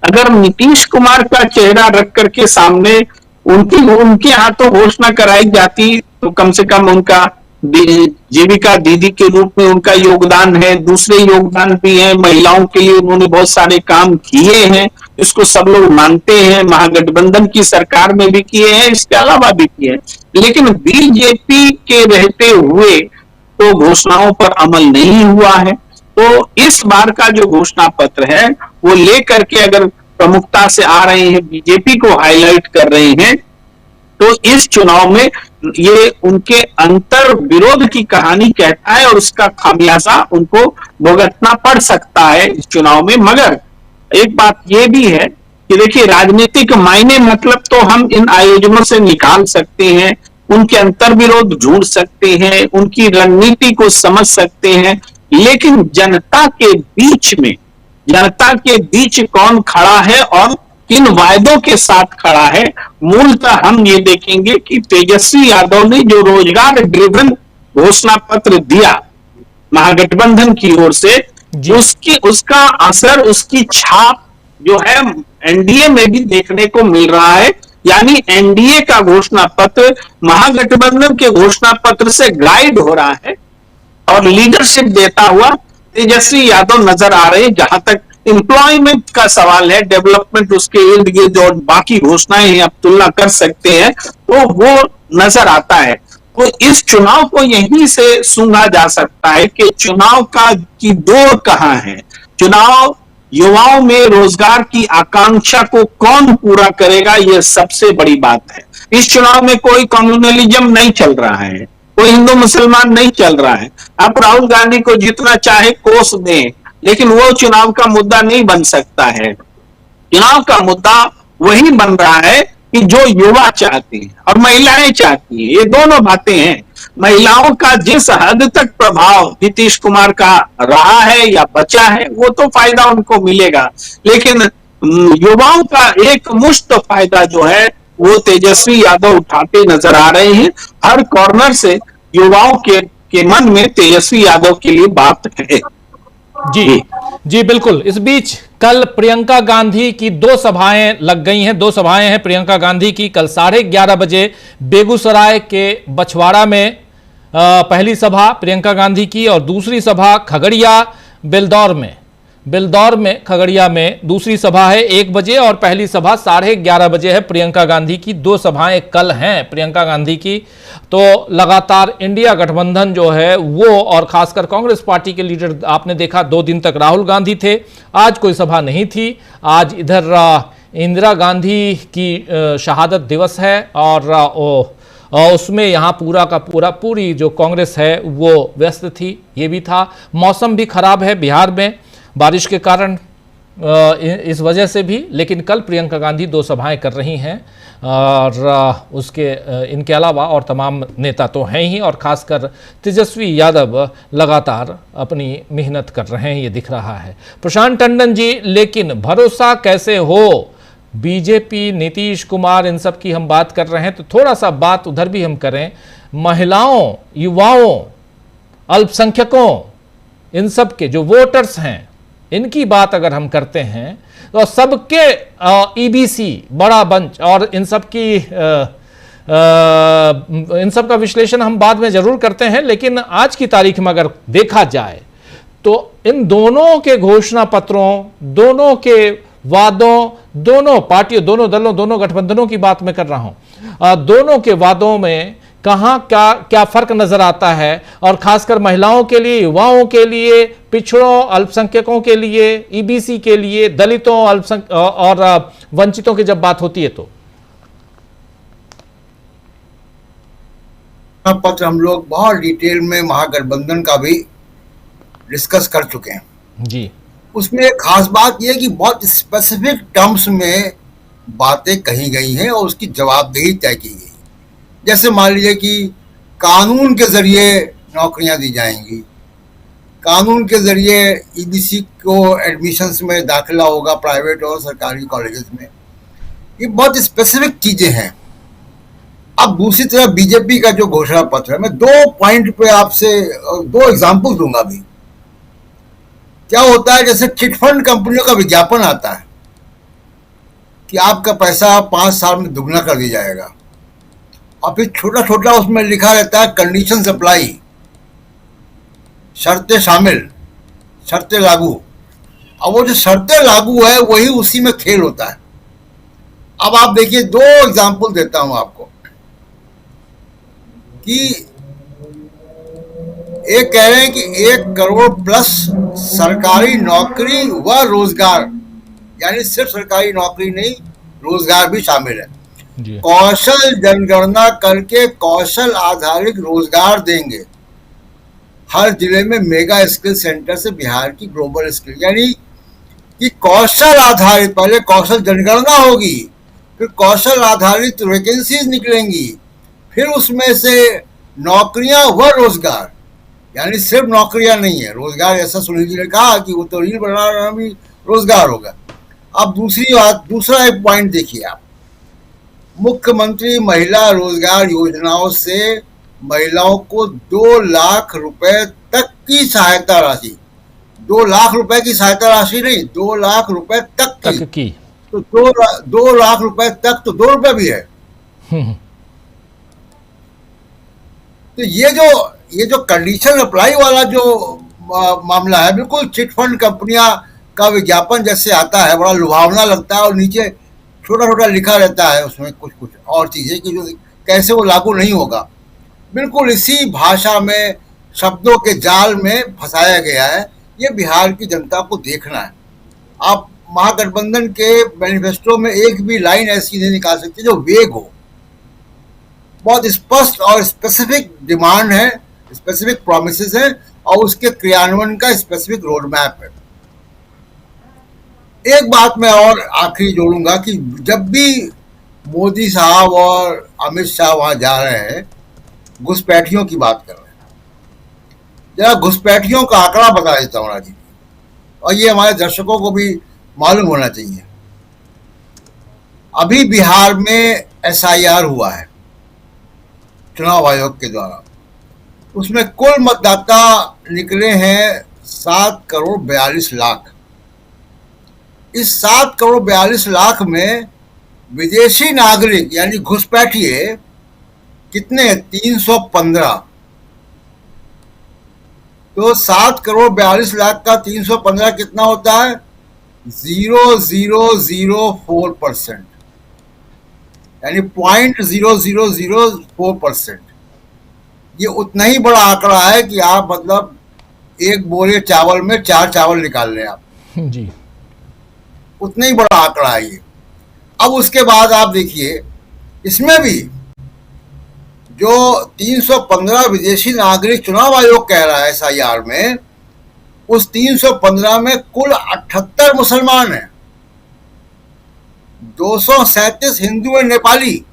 अगर नीतीश कुमार का चेहरा रख करके सामने उनके हाथों घोषणा कराई जाती, तो कम से कम उनका जीविका दीदी के रूप में उनका योगदान है, दूसरे योगदान भी है, महिलाओं के लिए उन्होंने बहुत सारे काम किए हैं, इसको सब लोग मानते हैं, महागठबंधन की सरकार में भी किए हैं, इसके अलावा भी किए हैं। लेकिन बीजेपी के रहते हुए तो घोषणाओं पर अमल नहीं हुआ है। तो इस बार का जो घोषणा पत्र है वो लेकर के अगर प्रमुखता से आ रहे हैं, बीजेपी को हाईलाइट कर रहे हैं, तो इस चुनाव में ये उनके अंतर विरोध की कहानी कहता है, और उसका खामियाजा उनको भुगतना पड़ सकता है इस चुनाव में। मगर एक बात ये भी है कि देखिए, राजनीतिक मायने मतलब तो हम इन आयोजनों से निकाल सकते हैं, उनके अंतर विरोध ढूंढ सकते हैं, उनकी रणनीति को समझ सकते हैं, लेकिन जनता के बीच कौन खड़ा है और किन वायदों के साथ खड़ा है, मूलतः हम ये देखेंगे कि तेजस्वी यादव ने जो रोजगार ड्रिवन घोषणा पत्र दिया महागठबंधन की ओर से, उसका असर, उसकी छाप जो है एनडीए में भी देखने को मिल रहा है। यानी एनडीए का घोषणा पत्र महागठबंधन के घोषणा पत्र से गाइड हो रहा है, और लीडरशिप देता हुआ तेजस्वी यादव नजर आ रहे हैं। जहां तक एम्प्लॉयमेंट का सवाल है, डेवलपमेंट उसके इर्द गिर्द और बाकी घोषणाएं हैं, आप तुलना कर सकते हैं, तो वो नजर आता है। तो इस चुनाव को यहीं से सूंघा जा सकता है कि चुनाव की दौड़ कहां है। चुनाव युवाओं में रोजगार की आकांक्षा को कौन पूरा करेगा, यह सबसे बड़ी बात है। इस चुनाव में कोई कम्युनलिज्म नहीं चल रहा है, कोई हिंदू मुसलमान नहीं चल रहा है। आप राहुल गांधी को जितना चाहे कोस दें, लेकिन वो चुनाव का मुद्दा नहीं बन सकता है। चुनाव का मुद्दा वही बन रहा है कि जो युवा चाहते हैं और महिलाएं चाहती हैं, ये दोनों बातें हैं। महिलाओं का जिस हद तक प्रभाव नीतीश कुमार का रहा है या बचा है, वो तो फायदा उनको मिलेगा, लेकिन युवाओं का एक मुश्त फायदा जो है वो तेजस्वी यादव उठाते नजर आ रहे हैं। हर कॉर्नर से युवाओं के मन में तेजस्वी यादव के लिए बात है। जी बिल्कुल। इस बीच कल प्रियंका गांधी की 2 सभाएं लग गई हैं। 2 सभाएं हैं प्रियंका गांधी की। कल 11:30 बजे बेगूसराय के बछवाड़ा में पहली सभा प्रियंका गांधी की, और दूसरी सभा खगड़िया बिलदौर में खगड़िया में दूसरी सभा है 1 बजे, और पहली सभा 11:30 बजे है प्रियंका गांधी की। 2 सभाएं कल हैं प्रियंका गांधी की। तो लगातार इंडिया गठबंधन जो है वो, और खासकर कांग्रेस पार्टी के लीडर आपने देखा 2 दिन तक राहुल गांधी थे, आज कोई सभा नहीं थी। आज इधर इंदिरा गांधी की शहादत दिवस है, और उसमें यहाँ पूरी जो कांग्रेस है वो व्यस्त थी। ये भी था। मौसम भी खराब है बिहार में बारिश के कारण, इस वजह से भी। लेकिन कल प्रियंका गांधी 2 सभाएं कर रही हैं और उसके इनके अलावा और तमाम नेता तो हैं ही, और खासकर तेजस्वी यादव लगातार अपनी मेहनत कर रहे हैं, ये दिख रहा है। प्रशांत टंडन जी, लेकिन भरोसा कैसे हो? बीजेपी, नीतीश कुमार, इन सब की हम बात कर रहे हैं, तो थोड़ा सा बात उधर भी हम करें। महिलाओं, युवाओं, अल्पसंख्यकों, इन सब के जो वोटर्स हैं, इनकी बात अगर हम करते हैं तो सबके ईबीसी बड़ा बंच और इन सब का विश्लेषण हम बाद में जरूर करते हैं। लेकिन आज की तारीख में अगर देखा जाए तो इन दोनों के घोषणा पत्रों, दोनों के वादों, दोनों पार्टियों, दोनों दलों, दोनों गठबंधनों की बात मैं कर रहा हूं, दोनों के वादों में कहां क्या फर्क नजर आता है? और खासकर महिलाओं के लिए, युवाओं के लिए, पिछड़ों, अल्पसंख्यकों के लिए, ईबीसी के लिए, दलितों और वंचितों की जब बात होती है तो पत्र हम लोग बहुत डिटेल में महागठबंधन का भी डिस्कस कर चुके हैं जी। उसमें एक खास बात यह कि बहुत स्पेसिफिक टर्म्स में बातें कही गई हैं और उसकी जवाबदेही तय की गई। जैसे मान लीजिए कि कानून के जरिए नौकरियां दी जाएंगी, कानून के जरिए ईबीसी को एडमिशन्स में दाखिला होगा प्राइवेट और सरकारी कॉलेजेस में। ये बहुत स्पेसिफिक चीजें हैं। अब दूसरी तरफ बीजेपी का जो घोषणा पत्र है, मैं 2 पॉइंट पे आपसे 2 एग्जाम्पल दूंगा अभी। क्या होता है, जैसे चिटफंड कंपनियों का विज्ञापन आता है कि आपका पैसा 5 साल में दुगना कर दिया जाएगा, और फिर छोटा छोटा उसमें लिखा रहता है कंडीशन अप्लाई, शर्तें शामिल, शर्तें लागू। अब वो जो शर्तें लागू है वही उसी में खेल होता है। अब आप देखिए 2 एग्जाम्पल देता हूं आपको कि एक कह रहे हैं कि 1 करोड़ प्लस सरकारी नौकरी व रोजगार, यानी सिर्फ सरकारी नौकरी नहीं, रोजगार भी शामिल है। कौशल जनगणना करके कौशल आधारित रोजगार देंगे। हर जिले में मेगा स्किल सेंटर से बिहार की ग्लोबल स्किल, यानी कि कौशल आधारित, पहले कौशल जनगणना होगी, फिर कौशल आधारित वैकेंसीज निकलेंगी, फिर उसमें से नौकरियां व रोजगार, यानी सिर्फ नौकरियां नहीं है, रोजगार। जैसा सुनील जी ने कहा कि वो तो रील बनाना भी रोजगार होगा। अब दूसरी बात, दूसरा एक पॉइंट देखिए आप, मुख्यमंत्री महिला रोजगार योजनाओं से महिलाओं को 2 लाख रुपए तक की सहायता राशि, 2 लाख रुपए की सहायता राशि नहीं, 2 लाख रुपए तक की। तो 2 लाख रुपए तक तो 2 रुपए भी है। तो ये जो कंडीशन अप्लाई वाला जो मामला है, बिल्कुल चिटफंड कंपनियां का विज्ञापन जैसे आता है, बड़ा लुभावना लगता है, और नीचे छोटा छोटा लिखा रहता है उसमें कुछ और चीजें कि जो कैसे वो लागू नहीं होगा। बिल्कुल इसी भाषा में, शब्दों के जाल में फंसाया गया है। ये बिहार की जनता को देखना है। आप महागठबंधन के मैनिफेस्टो में एक भी लाइन ऐसी नहीं निकाल सकते जो वेग हो। बहुत स्पष्ट और स्पेसिफिक डिमांड है, स्पेसिफिक प्रॉमिसेस है, और उसके क्रियान्वयन का स्पेसिफिक रोड मैप है। एक बात मैं और आखिरी जोड़ूंगा कि जब भी मोदी साहब और अमित शाह वहां जा रहे हैं, घुसपैठियों की बात कर रहे हैं, जरा घुसपैठियों का आंकड़ा बता देता हूँ राजीव, और ये हमारे दर्शकों को भी मालूम होना चाहिए। अभी बिहार में SIR हुआ है चुनाव आयोग के द्वारा, उसमें कुल मतदाता निकले हैं 7 करोड़ 42 लाख। इस 7 करोड़ 42 लाख में विदेशी नागरिक यानी घुसपैठिए कितने? 315। तो 7 करोड़ 42 लाख का 315 कितना होता है? 0.004%, यानी 0.0004%। ये उतना ही बड़ा आंकड़ा है कि आप मतलब एक बोरे चावल में 4 चावल निकाल लें आप जी, उतना ही बड़ा आंकड़ा है ये। अब उसके बाद आप देखिए, इसमें भी जो 315 विदेशी नागरिक चुनाव आयोग कह रहा है SIR में, उस 315 में कुल 78 मुसलमान हैं, 237 हिंदू और नेपाली,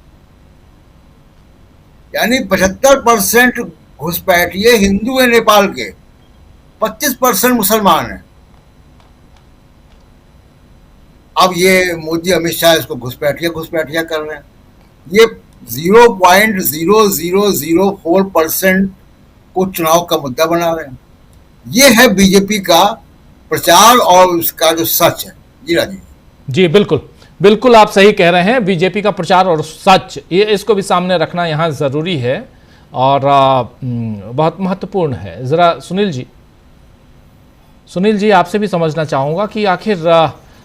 यानी 75% घुसपैठिए हिंदू है नेपाल के, 25% मुसलमान हैं। अब ये मोदी अमित शाह इसको घुसपैठिया कर रहे हैं। ये 0.0004% को चुनाव का मुद्दा बना रहे हैं। ये है बीजेपी का प्रचार और उसका जो सच है। जी राजीव जी, बिल्कुल बिल्कुल आप सही कह रहे हैं। बीजेपी का प्रचार और सच, ये इसको भी सामने रखना यहाँ ज़रूरी है और बहुत महत्वपूर्ण है। ज़रा सुनील जी आपसे भी समझना चाहूँगा कि आखिर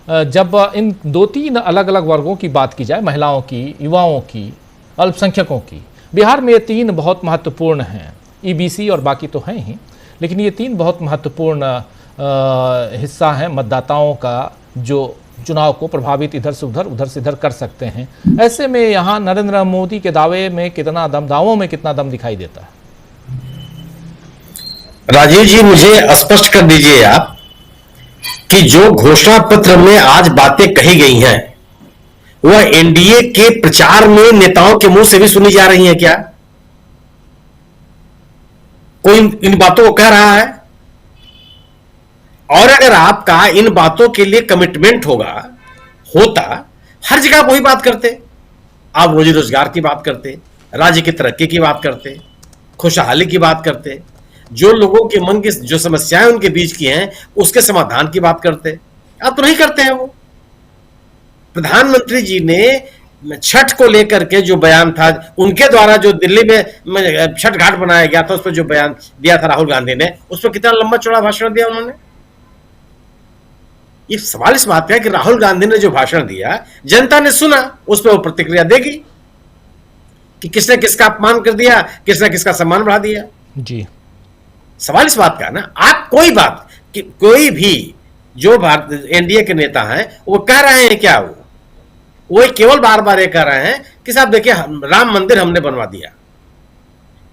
जब इन 2-3 अलग अलग वर्गों की बात की जाए, महिलाओं की, युवाओं की, अल्पसंख्यकों की, बिहार में ये 3 बहुत महत्वपूर्ण हैं। ईबीसी और बाकी तो हैं ही, लेकिन ये 3 बहुत महत्वपूर्ण हिस्सा हैं मतदाताओं का, जो चुनाव को प्रभावित इधर से उधर कर सकते हैं। ऐसे में यहाँ नरेंद्र मोदी के दावों में कितना दम दिखाई देता है? राजीव जी, मुझे स्पष्ट कर दीजिए आप कि जो घोषणा पत्र में आज बातें कही गई हैं वह एनडीए के प्रचार में नेताओं के मुंह से भी सुनी जा रही हैं क्या? कोई इन बातों को कह रहा है? और अगर आपका इन बातों के लिए कमिटमेंट होता, हर जगह वही बात करते। आप रोजी रोजगार की बात करते, राज्य की तरक्की की बात करते, खुशहाली की बात करते, जो लोगों के मन की जो समस्याएं उनके बीच की हैं उसके समाधान की बात करते। अब तो नहीं करते हैं। वो प्रधानमंत्री जी ने छठ को लेकर के जो बयान था, उनके द्वारा जो दिल्ली में छठ घाट बनाया गया था, उस पर जो बयान दिया था राहुल गांधी ने, उस पर कितना लंबा चौड़ा भाषण दिया उन्होंने। ये सवाल इस बात का है कि राहुल गांधी ने जो भाषण दिया जनता ने सुना, उस पर वो प्रतिक्रिया देगी कि किसने किसका अपमान कर दिया, किसने किसका सम्मान बढ़ा दिया। जी, सवाल इस बात का ना, आप कोई भी जो एनडीए के नेता हैं वो कह रहे हैं क्या? वो केवल बार बार ये कह रहे हैं कि साहब देखिए, राम मंदिर हमने बनवा दिया,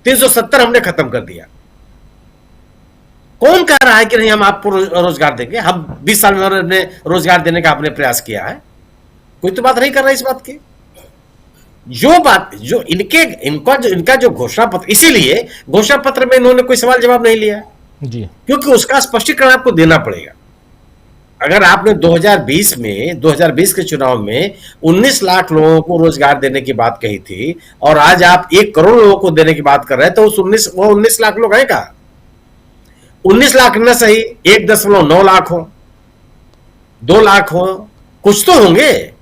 370 हमने खत्म कर दिया। कौन कह रहा है कि नहीं हम आपको रोजगार देंगे? हम 20 साल में हमने रोजगार देने का आपने प्रयास किया है? कोई तो बात नहीं कर रहा है इस बात की। जो इनका जो घोषणा पत्र, इसीलिए घोषणा पत्र में इन्होंने कोई सवाल जवाब नहीं लिया जी, क्योंकि उसका स्पष्टीकरण आपको देना पड़ेगा। अगर आपने 2020 के चुनाव में 19 लाख लोगों को रोजगार देने की बात कही थी और आज आप 1 करोड़ लोगों को देने की बात कर रहे हैं, तो वो 19 लाख लोग हैं कहां? 19 लाख न सही, 1.9 लाख हो, 2 लाख हो, कुछ तो होंगे।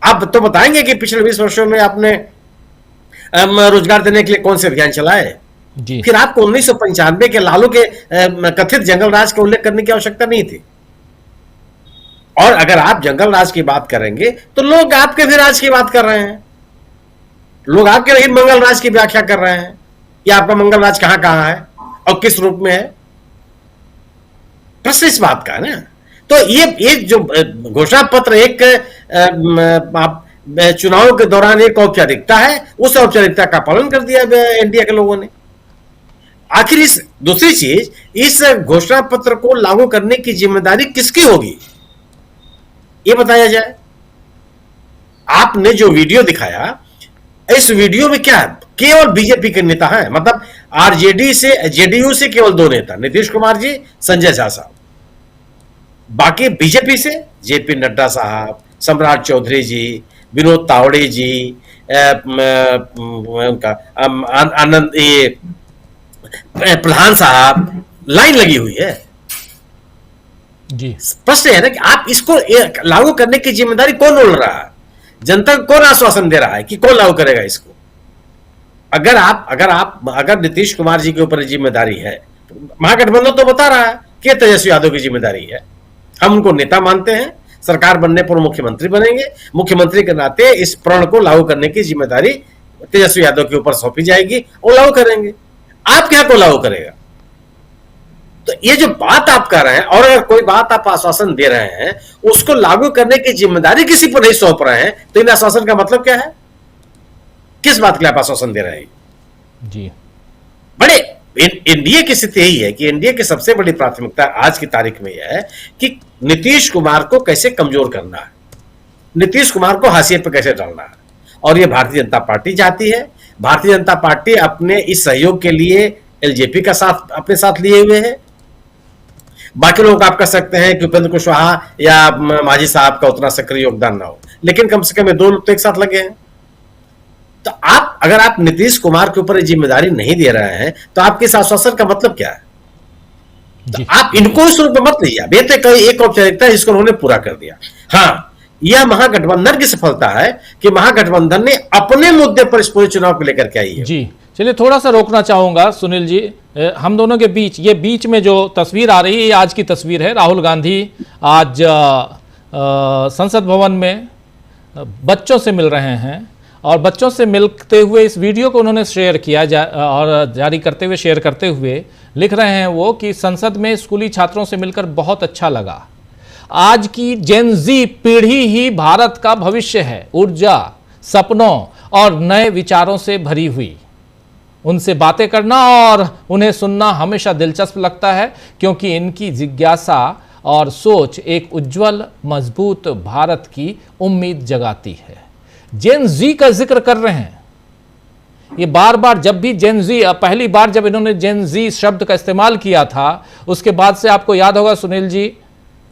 आप तो बताएंगे कि पिछले 20 वर्षों में आपने रोजगार देने के लिए कौन से अभियान चलाए? जी। फिर आपको 1995 के लालू के कथित जंगल राज का उल्लेख करने की आवश्यकता नहीं थी। और अगर आप जंगल राज की बात करेंगे तो लोग आपके भी राज की बात कर रहे हैं, लोग आपके भी मंगल राज की व्याख्या कर रहे हैं कि आपका मंगल राज कहां कहां है और किस रूप में है। प्रश्न इस बात का है ना। तो ये जो घोषणा पत्र एक चुनाव के दौरान एक औपचारिकता है, उस औपचारिकता का पालन कर दिया एनडीए के लोगों ने। आखिर दूसरी चीज, इस घोषणा पत्र को लागू करने की जिम्मेदारी किसकी होगी, ये बताया जाए। आपने जो वीडियो दिखाया, इस वीडियो में क्या है? केवल बीजेपी के नेता हैं, मतलब आरजेडी से, जेडीयू से केवल 2 नेता, नीतीश कुमार जी, संजय झा साहब। बाकी बीजेपी से जेपी नड्डा साहब, सम्राट चौधरी जी, विनोद तावड़े जी, उनका आनंद, ये प्रधान साहब, लाइन लगी हुई है जी। प्रश्न है ना कि आप इसको लागू करने की जिम्मेदारी कौन बोल रहा है? जनता को कौन आश्वासन दे रहा है कि कौन लागू करेगा इसको? अगर नीतीश कुमार जी के ऊपर जिम्मेदारी है, महागठबंधन तो बता रहा है कि तेजस्वी यादव की जिम्मेदारी है, हम उनको नेता मानते हैं, सरकार बनने पर मुख्यमंत्री बनेंगे, मुख्यमंत्री के नाते इस प्रण को लागू करने की जिम्मेदारी तेजस्वी यादव के ऊपर सौंपी जाएगी और लागू करेंगे। आप क्या को लागू करेगा? तो ये जो बात आप कर रहे हैं, और अगर कोई बात आप आश्वासन दे रहे हैं, उसको लागू करने की जिम्मेदारी किसी पर नहीं सौंप रहे हैं, तो इन आश्वासन का मतलब क्या है? किस बात के लिए आप आश्वासन दे रहे हैं? जी, बड़े एनडीए की स्थिति यही है कि एनडीए की सबसे बड़ी प्राथमिकता आज की तारीख में यह है कि नीतीश कुमार को कैसे कमजोर करना है, नीतीश कुमार को हाशिए पर कैसे डालना है। और ये भारतीय जनता पार्टी चाहती है। भारतीय जनता पार्टी अपने इस सहयोग के लिए एलजेपी का साथ अपने साथ लिए हुए है। बाकी लोग आप कह सकते हैं कि उपेंद्र कुशवाहा या मांझी साहब का उतना सक्रिय योगदान ना हो, लेकिन कम से कम 2 लोग तो एक साथ लगे हैं। तो अगर आप नीतीश कुमार के ऊपर जिम्मेदारी नहीं दे रहे हैं तो आपके इस आश्वासन का मतलब क्या है? तो आप इनको इस रूप में मत लीजिए। ये तो एक औपचारिकता है जिसको उन्होंने पूरा कर दिया। हाँ, यह महागठबंधन की सफलता है कि महागठबंधन ने अपने मुद्दे पर इस पूरे चुनाव को लेकर के आई है। जी चलिए, थोड़ा सा रोकना चाहूंगा सुनील जी, हम दोनों के बीच में जो तस्वीर आ रही है, ये आज की तस्वीर है। राहुल गांधी आज संसद भवन में बच्चों से मिल रहे हैं और बच्चों से मिलते हुए इस वीडियो को उन्होंने शेयर किया और जारी करते हुए शेयर करते हुए लिख रहे हैं वो कि संसद में स्कूली छात्रों से मिलकर बहुत अच्छा लगा। आज की जेन जी पीढ़ी ही भारत का भविष्य है, ऊर्जा, सपनों और नए विचारों से भरी हुई। उनसे बातें करना और उन्हें सुनना हमेशा दिलचस्प लगता है, क्योंकि इनकी जिज्ञासा और सोच एक उज्जवल मजबूत भारत की उम्मीद जगाती है। जेन जी का जिक्र कर रहे हैं ये बार बार। जब भी जेन जी, पहली बार जब इन्होंने जेन जी शब्द का इस्तेमाल किया था, उसके बाद से आपको याद होगा सुनील जी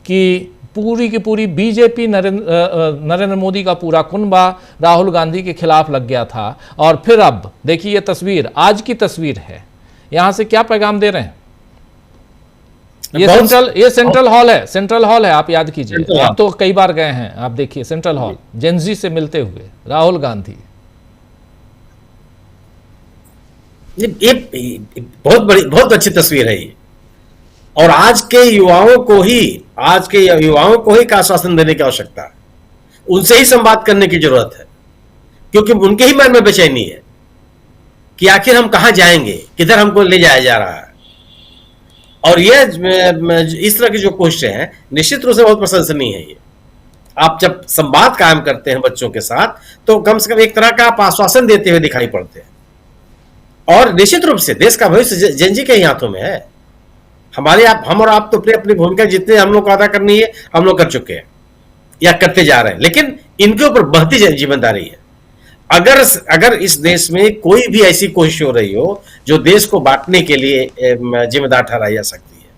कि पूरी की पूरी बीजेपी, नरेंद्र मोदी का पूरा कुनबा राहुल गांधी के खिलाफ लग गया था। और फिर अब देखिए ये तस्वीर, आज की तस्वीर है, यहां से क्या पैगाम दे रहे हैं। ये सेंट्रल हॉल है, सेंट्रल हॉल है, आप याद कीजिए, आप तो कई बार गए हैं, आप देखिए सेंट्रल हॉल, जेनजी से मिलते हुए राहुल गांधी। ये बहुत अच्छी तस्वीर है ये। और आज के युवाओं को ही का आश्वासन देने की आवश्यकता है। उनसे ही संवाद करने की जरूरत है, क्योंकि उनके ही मन में बेचैनी है कि आखिर हम कहां जाएंगे, किधर हमको ले जाया जा रहा है। और ये इस तरह की जो कोशिशें हैं निश्चित रूप से बहुत प्रशंसनीय है। ये आप जब संवाद कायम करते हैं बच्चों के साथ, तो कम से कम एक तरह का आप आश्वासन देते हुए दिखाई पड़ते हैं। और निश्चित रूप से देश का भविष्य जेन जी के ही हाथों में है। हम और आप तो अपनी भूमिका जितने हम लोग को अदा करनी है हम लोग कर चुके हैं या करते जा रहे हैं, लेकिन इनके ऊपर बढ़ती जिम्मेदारी है। अगर इस देश में कोई भी ऐसी कोशिश हो रही हो जो देश को बांटने के लिए जिम्मेदार ठहराई जा सकती है,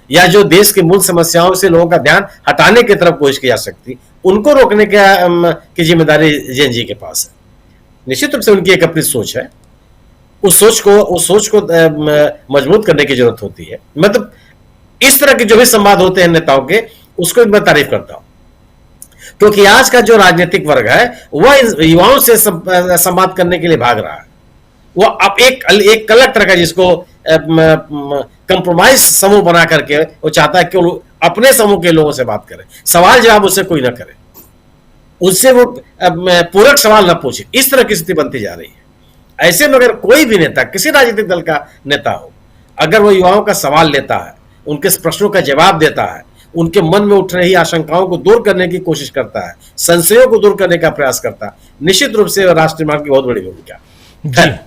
या जो देश की मूल समस्याओं से लोगों का ध्यान हटाने की तरफ कोशिश की जा सकती, उनको रोकने की जिम्मेदारी जेन जी के पास है। निश्चित रूप से उनकी एक अपनी सोच है। उस सोच को मजबूत करने की जरूरत होती है। मतलब इस तरह के जो भी संवाद होते हैं नेताओं के, उसको मैं तारीफ करता हूं, क्योंकि आज का जो राजनीतिक वर्ग है वह युवाओं से संवाद करने के लिए भाग रहा है। वो अब एक अलग तरह का, जिसको कंप्रोमाइज समूह बना करके वो चाहता है कि वो अपने समूह के लोगों से बात करे, सवाल जवाब उससे कोई ना करे, उससे वो पूरक सवाल ना पूछे। इस तरह की स्थिति बनती जा रही है। ऐसे में अगर कोई भी नेता, किसी राजनीतिक दल का नेता हो, अगर वो युवाओं का सवाल लेता है, उनके प्रश्नों का जवाब देता है, उनके मन में उठ रही आशंकाओं को दूर करने की कोशिश करता है, संशयों को दूर करने का प्रयास करता है, निश्चित रूप से राष्ट्र निर्माण की बहुत बड़ी भूमिका है।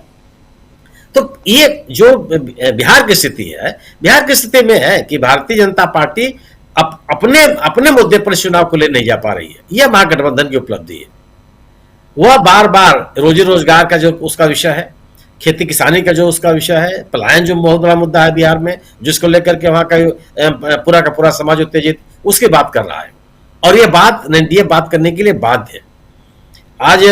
तो ये जो बिहार की स्थिति है, बिहार की स्थिति में है कि भारतीय जनता पार्टी अपने मुद्दे पर चुनाव को ले नहीं जा पा रही है। यह महागठबंधन की उपलब्धि है। वह बार बार रोजी रोजगार का जो उसका विषय है, खेती किसानी का जो उसका विषय है, पलायन जो बहुत बड़ा मुद्दा है बिहार में, जिसको लेकर के वहां का पूरा समाज उत्तेजित, उसकी बात कर रहा है। और ये बात करने के लिए बाध्य है। आज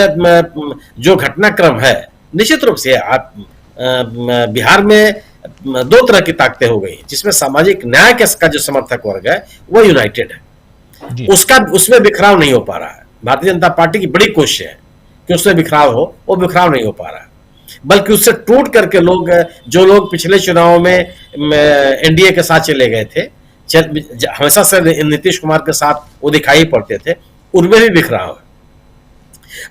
जो घटनाक्रम है, निश्चित रूप से आप बिहार में 2 तरह की ताकतें हो गई, जिसमें सामाजिक न्याय का जो समर्थक वर्ग है वो यूनाइटेड है। उसमें बिखराव नहीं हो पा रहा है। भारतीय जनता पार्टी की बड़ी कोशिश है कि उसमें बिखराव हो, वो बिखराव नहीं हो पा रहा है, बल्कि उससे टूट करके जो लोग पिछले चुनावों में एनडीए के साथ चले गए थे, हमेशा से नीतीश कुमार के साथ वो दिखाई पड़ते थे, उनमें भी बिखराव है।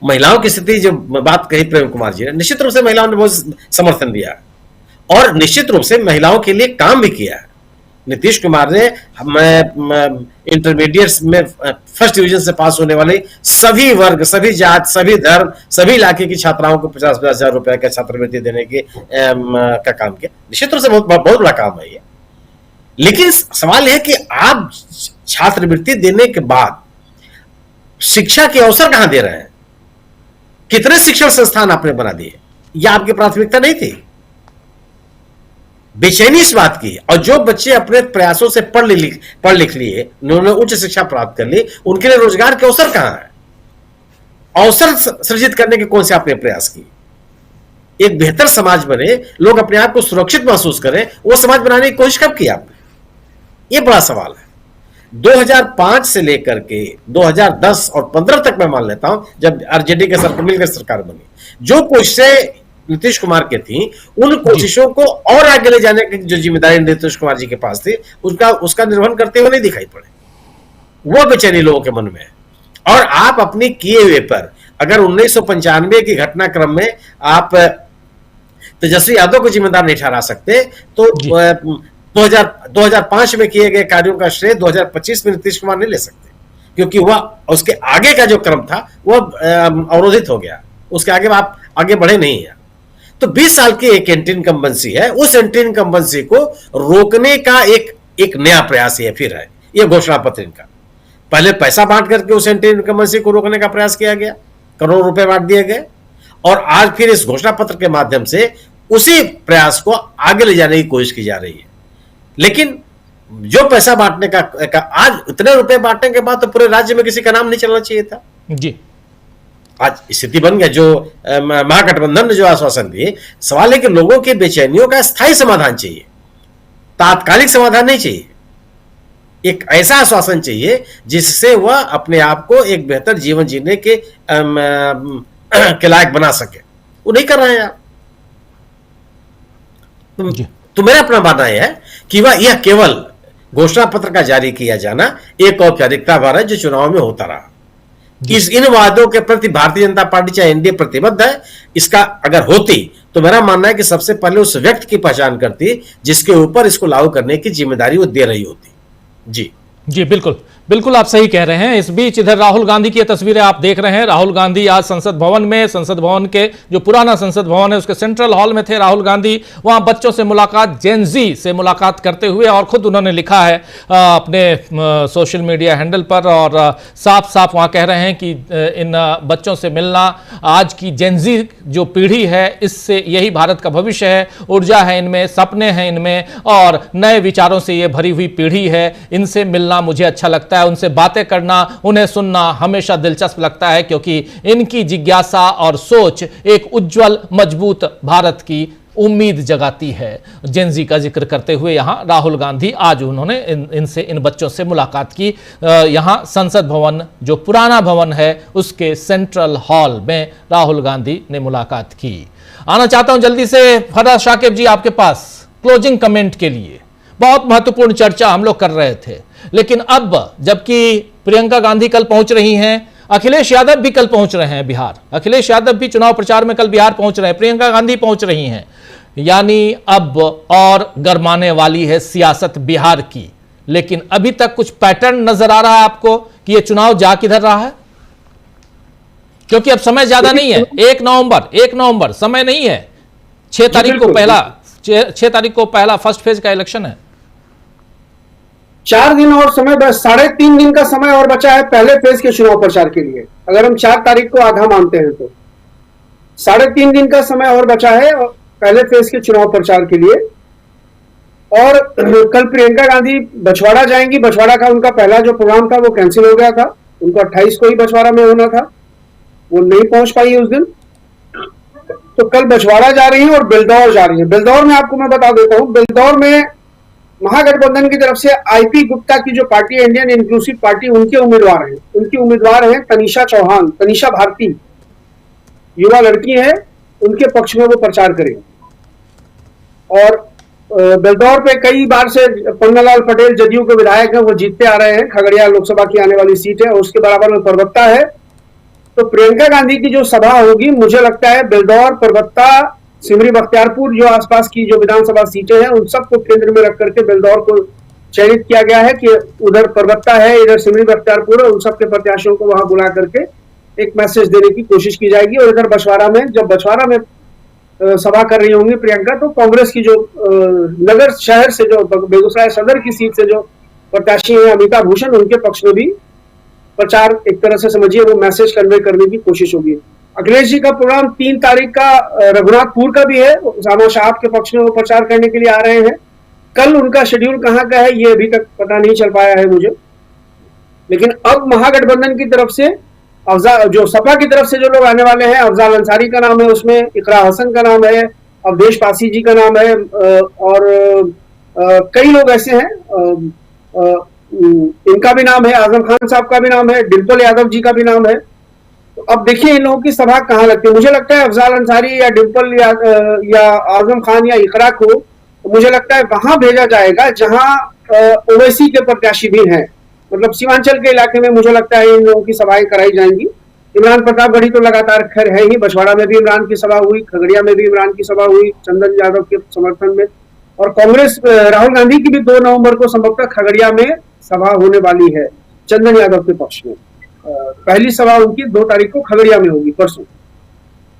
महिलाओं की स्थिति जो बात कही प्रेम कुमार जी ने, निश्चित रूप से महिलाओं ने बहुत समर्थन दिया और निश्चित रूप से महिलाओं के लिए काम भी किया है। नीतीश कुमार ने इंटरमीडिएट में फर्स्ट डिवीजन से पास होने वाले सभी वर्ग, सभी जात, सभी धर्म, सभी इलाके की छात्राओं को 50-50 हजार रुपए का छात्रवृत्ति देने के का काम किया। निश्चित रूप से बहुत बड़ा काम है ये। लेकिन सवाल यह है कि आप छात्रवृत्ति देने के बाद शिक्षा के अवसर कहां दे रहे हैं? कितने शिक्षण संस्थान आपने बना दिए? यह आपकी प्राथमिकता नहीं थी। बेचैनी इस बात की, और जो बच्चे अपने प्रयासों से पढ़ लिख लिए, उन्होंने उच्च शिक्षा प्राप्त कर ली, उनके लिए रोजगार के अवसर कहां है? अवसर सृजित करने के कौन से आपने प्रयास किए? एक बेहतर समाज बने, लोग अपने आप को सुरक्षित महसूस करें, वो समाज बनाने की कोशिश कब की आपने? ये बड़ा सवाल है। 2005 से लेकर के 2010 और 15 तक मैं मान लेता हूं, जब आरजेडी के सरकार मिलकर सरकार बनी, जो कोशिशें नीतीश कुमार के थी, उन कोशिशों को और आगे ले जाने की जो जिम्मेदारी नीतीश कुमार जी के पास थी, उसका निर्वहन करते हुए नहीं दिखाई पड़े। वो बेचैनी लोगों के मन में है। और आप अपने किए हुए पर अगर 1995 की घटनाक्रम में आप तेजस्वी यादव को जिम्मेदार नहीं ठहरा सकते, तो 2005 में किए गए कार्यों का श्रेय 2025 में नीतीश कुमार नहीं ले सकते, क्योंकि वह उसके आगे का जो क्रम था वह अवरोधित हो गया। उसके आगे आप आगे बढ़े नहीं है। तो 20 साल की एक एंटी इनकम्बेंसी है, उस एंटी इनकम्बेंसी को रोकने का एक नया प्रयास ये फिर है, ये घोषणा पत्र इनका। पहले पैसा बांट करके उस एंटी इनकम्बेंसी को रोकने का प्रयास किया गया, करोड़ों रुपए बांट दिए गए, और आज फिर इस घोषणा पत्र के माध्यम से उसी प्रयास को आगे ले जाने की कोशिश की जा रही है। लेकिन जो पैसा बांटने का आज इतने रुपए बांटने के बाद तो पूरे राज्य में किसी का नाम नहीं चलना चाहिए था जी। आज स्थिति बन गया। जो महागठबंधन ने जो आश्वासन दिए, सवाल है कि लोगों की बेचैनियों का स्थायी समाधान चाहिए, तात्कालिक समाधान नहीं चाहिए। एक ऐसा आश्वासन चाहिए जिससे वह अपने आप को एक बेहतर जीवन जीने के लायक बना सके। वो नहीं कर रहे हैं आप। तो मेरा अपना मानना यह है कि वह यह केवल घोषणा पत्र का जारी किया जाना एक औपचारिकता भर है जो चुनाव में होता रहा। इन वादों के प्रति भारतीय जनता पार्टी चाहे एनडीए प्रतिबद्ध है। इसका अगर होती तो मेरा मानना है कि सबसे पहले उस व्यक्ति की पहचान करती जिसके ऊपर इसको लागू करने की जिम्मेदारी वो दे रही होती। जी जी, बिल्कुल बिल्कुल आप सही कह रहे हैं। इस बीच इधर राहुल गांधी की तस्वीरें आप देख रहे हैं। राहुल गांधी आज संसद भवन में, संसद भवन के जो पुराना संसद भवन है उसके सेंट्रल हॉल में थे राहुल गांधी। वहां बच्चों से मुलाकात, जेन ज़ी से मुलाकात करते हुए, और खुद उन्होंने लिखा है अपने सोशल मीडिया हैंडल पर, और साफ साफ वहां कह रहे हैं कि इन बच्चों से मिलना, आज की जेन ज़ी जो पीढ़ी है, इससे यही भारत का भविष्य है। ऊर्जा है इनमें, सपने हैं इनमें, और नए विचारों से ये भरी हुई पीढ़ी है। इनसे मिलना मुझे अच्छा लगता है, उनसे बातें करना, उन्हें सुनना हमेशा दिलचस्प लगता है, क्योंकि इनकी जिज्ञासा और सोच एक उज्जवल मजबूत भारत की उम्मीद जगाती है। जेन ज़ी का जिक्र करते हुए यहां राहुल गांधी आज उन्होंने इन बच्चों से मुलाकात की। यहां संसद भवन जो पुराना भवन है उसके सेंट्रल हॉल में राहुल गांधी ने मुलाकात की। आना चाहता हूं जल्दी से फरहाद शाकिब जी आपके पास क्लोजिंग कमेंट के लिए। बहुत महत्वपूर्ण चर्चा हम लोग कर रहे थे, लेकिन अब जबकि प्रियंका गांधी कल पहुंच रही हैं, अखिलेश यादव भी कल पहुंच रहे हैं बिहार, अखिलेश यादव भी चुनाव प्रचार में कल बिहार पहुंच रहे हैं, प्रियंका गांधी पहुंच रही हैं, यानी अब और गरमाने वाली है सियासत बिहार की। लेकिन अभी तक कुछ पैटर्न नजर आ रहा है आपको कि यह चुनाव जा किधर रहा है? क्योंकि अब समय ज्यादा नहीं है, 1 नवंबर समय नहीं है। 6 तारीख को पहला फर्स्ट फेज का इलेक्शन है। 4 दिन और समय, बस 3.5 दिन का समय और बचा है पहले फेज के चुनाव प्रचार के लिए। अगर हम 4 तारीख को आधा मानते हैं तो 3.5 दिन का समय और बचा है पहले फेज के चुनाव प्रचार के लिए। और कल प्रियंका गांधी बछवाड़ा जाएंगी। बछवाड़ा का उनका पहला जो प्रोग्राम था वो कैंसिल हो गया था। उनको 28 को ही बछवाड़ा में होना था, वो नहीं पहुंच पाई उस दिन। तो कल बछवाड़ा जा रही है और बिलदौर जा रही है। बिलदौर में आपको मैं बता देता हूं, बिलदौर में महागठबंधन की तरफ से आईपी गुप्ता की जो पार्टी है, इंडियन इंक्लूसिव पार्टी, उनके उम्मीदवार हैं तनिषा चौहान, तनिषा भारती, युवा लड़की है, उनके पक्ष में वो प्रचार करेंगे। और बिलदौर पे कई बार से पन्नालाल पटेल जदयू के विधायक हैं, वो जीतते आ रहे हैं। खगड़िया लोकसभा की आने वाली सीट है और उसके बराबर में परबत्ता है। तो प्रियंका गांधी की जो सभा होगी, मुझे लगता है बिलदौर, परबत्ता, सिमरी बख्तियारपुर, जो आसपास की जो विधानसभा सीटें हैं, उन सबको केंद्र में रख करके बिलदौर को चयनित किया गया है कि उधर परबत्ता है, इधर सिमरी बख्तियारपुर, उन सबके प्रत्याशियों को वहां बुला करके एक मैसेज देने की कोशिश की जाएगी। और इधर बछवाड़ा में, जब बछवाड़ा में सभा कर रही होंगी प्रियंका, तो कांग्रेस की जो नगर शहर से, जो बेगूसराय सदर की सीट से जो प्रत्याशी हैं अमिता भूषण, उनके पक्ष में भी प्रचार एक तरह से समझिए वो मैसेज कन्वे करने की कोशिश होगी। अखिलेश जी का प्रोग्राम 3 तारीख का रघुनाथपुर का भी है, जामा साहब के पक्ष में वो प्रचार करने के लिए आ रहे हैं। कल उनका शेड्यूल कहाँ का है ये अभी तक पता नहीं चल पाया है मुझे, लेकिन अब महागठबंधन की तरफ से जो सपा की तरफ से जो लोग आने वाले हैं, अफजाल अंसारी का नाम है उसमें, इकरा हसन का नाम है, अवधेश पासी जी का नाम है, और कई लोग ऐसे हैं, इनका भी नाम है, आजम खान साहब का भी नाम है, डिम्पल यादव जी का भी नाम है। तो अब देखिए इन लोगों की सभा कहाँ लगती है। मुझे लगता है अफजाल अंसारी या डिम्पल या आजम खान या इकरा को मुझे लगता है वहां भेजा जाएगा जहां ओवैसी के प्रत्याशी भी हैं, मतलब सीमांचल के इलाके में मुझे लगता है इन लोगों की सभाएं कराई जाएंगी। इमरान प्रतापगढ़ी तो लगातार खैर है ही, बछवाड़ा में भी इमरान की सभा हुई, खगड़िया में भी इमरान की सभा हुई चंदन यादव के समर्थन में, और कांग्रेस राहुल गांधी की भी 2 नवंबर को संभवतः खगड़िया में सभा होने वाली है चंदन यादव के पक्ष में। पहली सभा उनकी 2 तारीख को खगड़िया में होगी, परसों।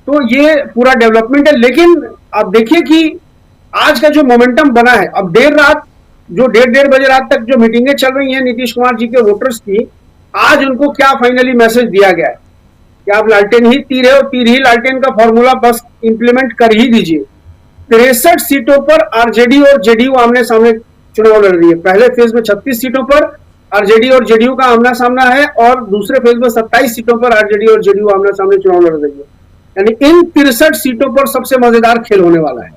तो ये पूरा डेवलपमेंट है। लेकिन आप देखिए कि आज का जो मोमेंटम बना है, अब देर रात जो 1:30 बजे रात तक जो मीटिंगें चल रही हैं नीतीश कुमार जी के वोटर्स की, आज उनको क्या फाइनली मैसेज दिया गया है कि आप लालटेन ही तीर है और तीर ही लालटेन का फॉर्मूला बस इंप्लीमेंट कर ही दीजिए। 63 सीटों पर आरजेडी और जेडीयू आमने सामने चुनाव लड़ रही है। पहले फेज में 36 सीटों पर आरजेडी और जेडीयू का आमना सामना है, और दूसरे फेज में 27 सीटों पर आरजेडी और जेडीयू आमना सामने चुनाव लड़ रही है। यानी इन 63 सीटों पर सबसे मजेदार खेल होने वाला है।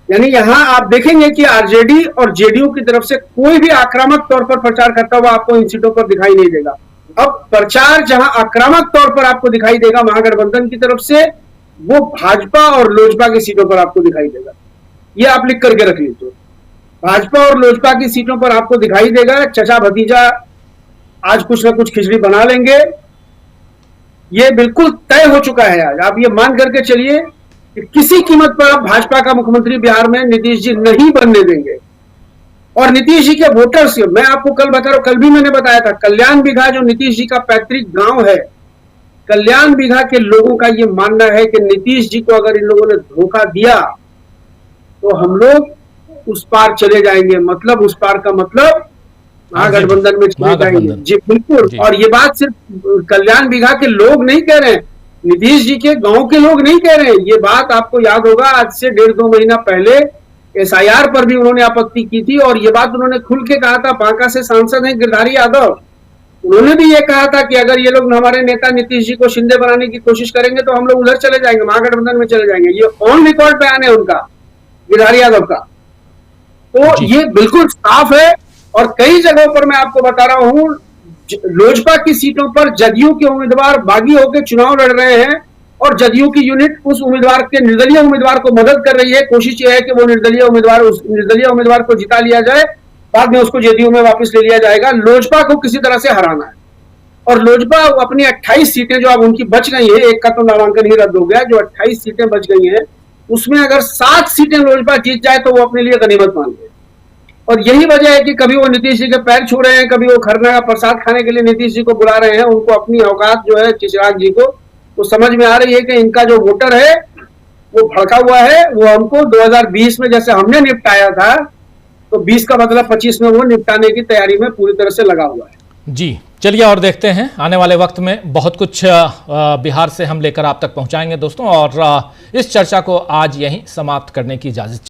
यानी यहां आप देखेंगे कि आरजेडी और जेडीयू की तरफ से कोई भी आक्रामक तौर पर प्रचार करता हुआ आपको इन सीटों पर दिखाई नहीं देगा। अब प्रचार जहां आक्रामक तौर पर आपको दिखाई देगा महागठबंधन की तरफ से, वो भाजपा और लोजपा की सीटों पर आपको दिखाई देगा। ये आप लिख करके रख लीजिए, भाजपा और लोजपा की सीटों पर आपको दिखाई देगा। चचा भतीजा आज कुछ ना कुछ खिचड़ी बना लेंगे, ये बिल्कुल तय हो चुका है। आज आप ये मान करके चलिए कि किसी कीमत पर आप भाजपा का मुख्यमंत्री बिहार में नीतीश जी नहीं बनने देंगे। और नीतीश जी के वोटर्स, मैं आपको कल बता रहा हूं, कल भी मैंने बताया था, कल्याण बीघा जो नीतीश जी का पैतृक गांव है, कल्याण बीघा के लोगों का ये मानना है कि नीतीश जी को अगर इन लोगों ने धोखा दिया तो हम लोग उस पार चले जाएंगे। मतलब उस पार का मतलब महागठबंधन में चले जाएंगे। जी बिल्कुल। और ये बात सिर्फ कल्याण बीघा के लोग नहीं कह रहे हैं, नीतीश जी के गांव के लोग नहीं कह रहे हैं। ये बात आपको याद होगा, आज से 1.5-2 महीना पहले एसआईआर पर भी उन्होंने आपत्ति की थी, और ये बात उन्होंने खुल के कहा था। बांका से सांसद हैं गिरधारी यादव, उन्होंने भी ये कहा था कि अगर ये लोग हमारे नेता नीतीश जी को शिंदे बनाने की कोशिश करेंगे तो हम लोग उधर चले जाएंगे, महागठबंधन में चले जाएंगे। ये ऑन रिकॉर्ड बयान है उनका, गिरधारी यादव का। तो ये बिल्कुल साफ है। और कई जगहों पर मैं आपको बता रहा हूं, लोजपा की सीटों पर जदयू के उम्मीदवार बागी होकर चुनाव लड़ रहे हैं, और जदयू की यूनिट उस उम्मीदवार के, निर्दलीय उम्मीदवार को मदद कर रही है। कोशिश यह है कि वो निर्दलीय उम्मीदवार को जिता लिया जाए, बाद में उसको जेडीयू में वापस ले लिया जाएगा। लोजपा को किसी तरह से हराना है। और लोजपा अपनी 28 सीटें जो अब उनकी बच गई है, एक का तो नामांकन ही रद्द हो गया, जो 28 सीटें बच गई हैं उसमें अगर 7 सीटें लोजपा जीत जाए तो वो अपने लिए गनीमत मान ले। और यही वजह है कि कभी वो नीतीश जी के पैर छू रहे हैं, कभी वो खरना का प्रसाद खाने के लिए नीतीश जी को बुला रहे हैं। उनको अपनी औकात जो है चिराग जी को तो समझ में आ रही है कि इनका जो वोटर है वो भड़का हुआ है। वो हमको 2020 में जैसे हमने निपटाया था, तो 20 का मतलब 25 में वो निपटाने की तैयारी में पूरी तरह से लगा हुआ है। जी चलिए और देखते हैं आने वाले वक्त में बहुत कुछ बिहार से हम लेकर आप तक पहुंचाएंगे दोस्तों। और इस चर्चा को आज यहीं समाप्त करने की इजाजत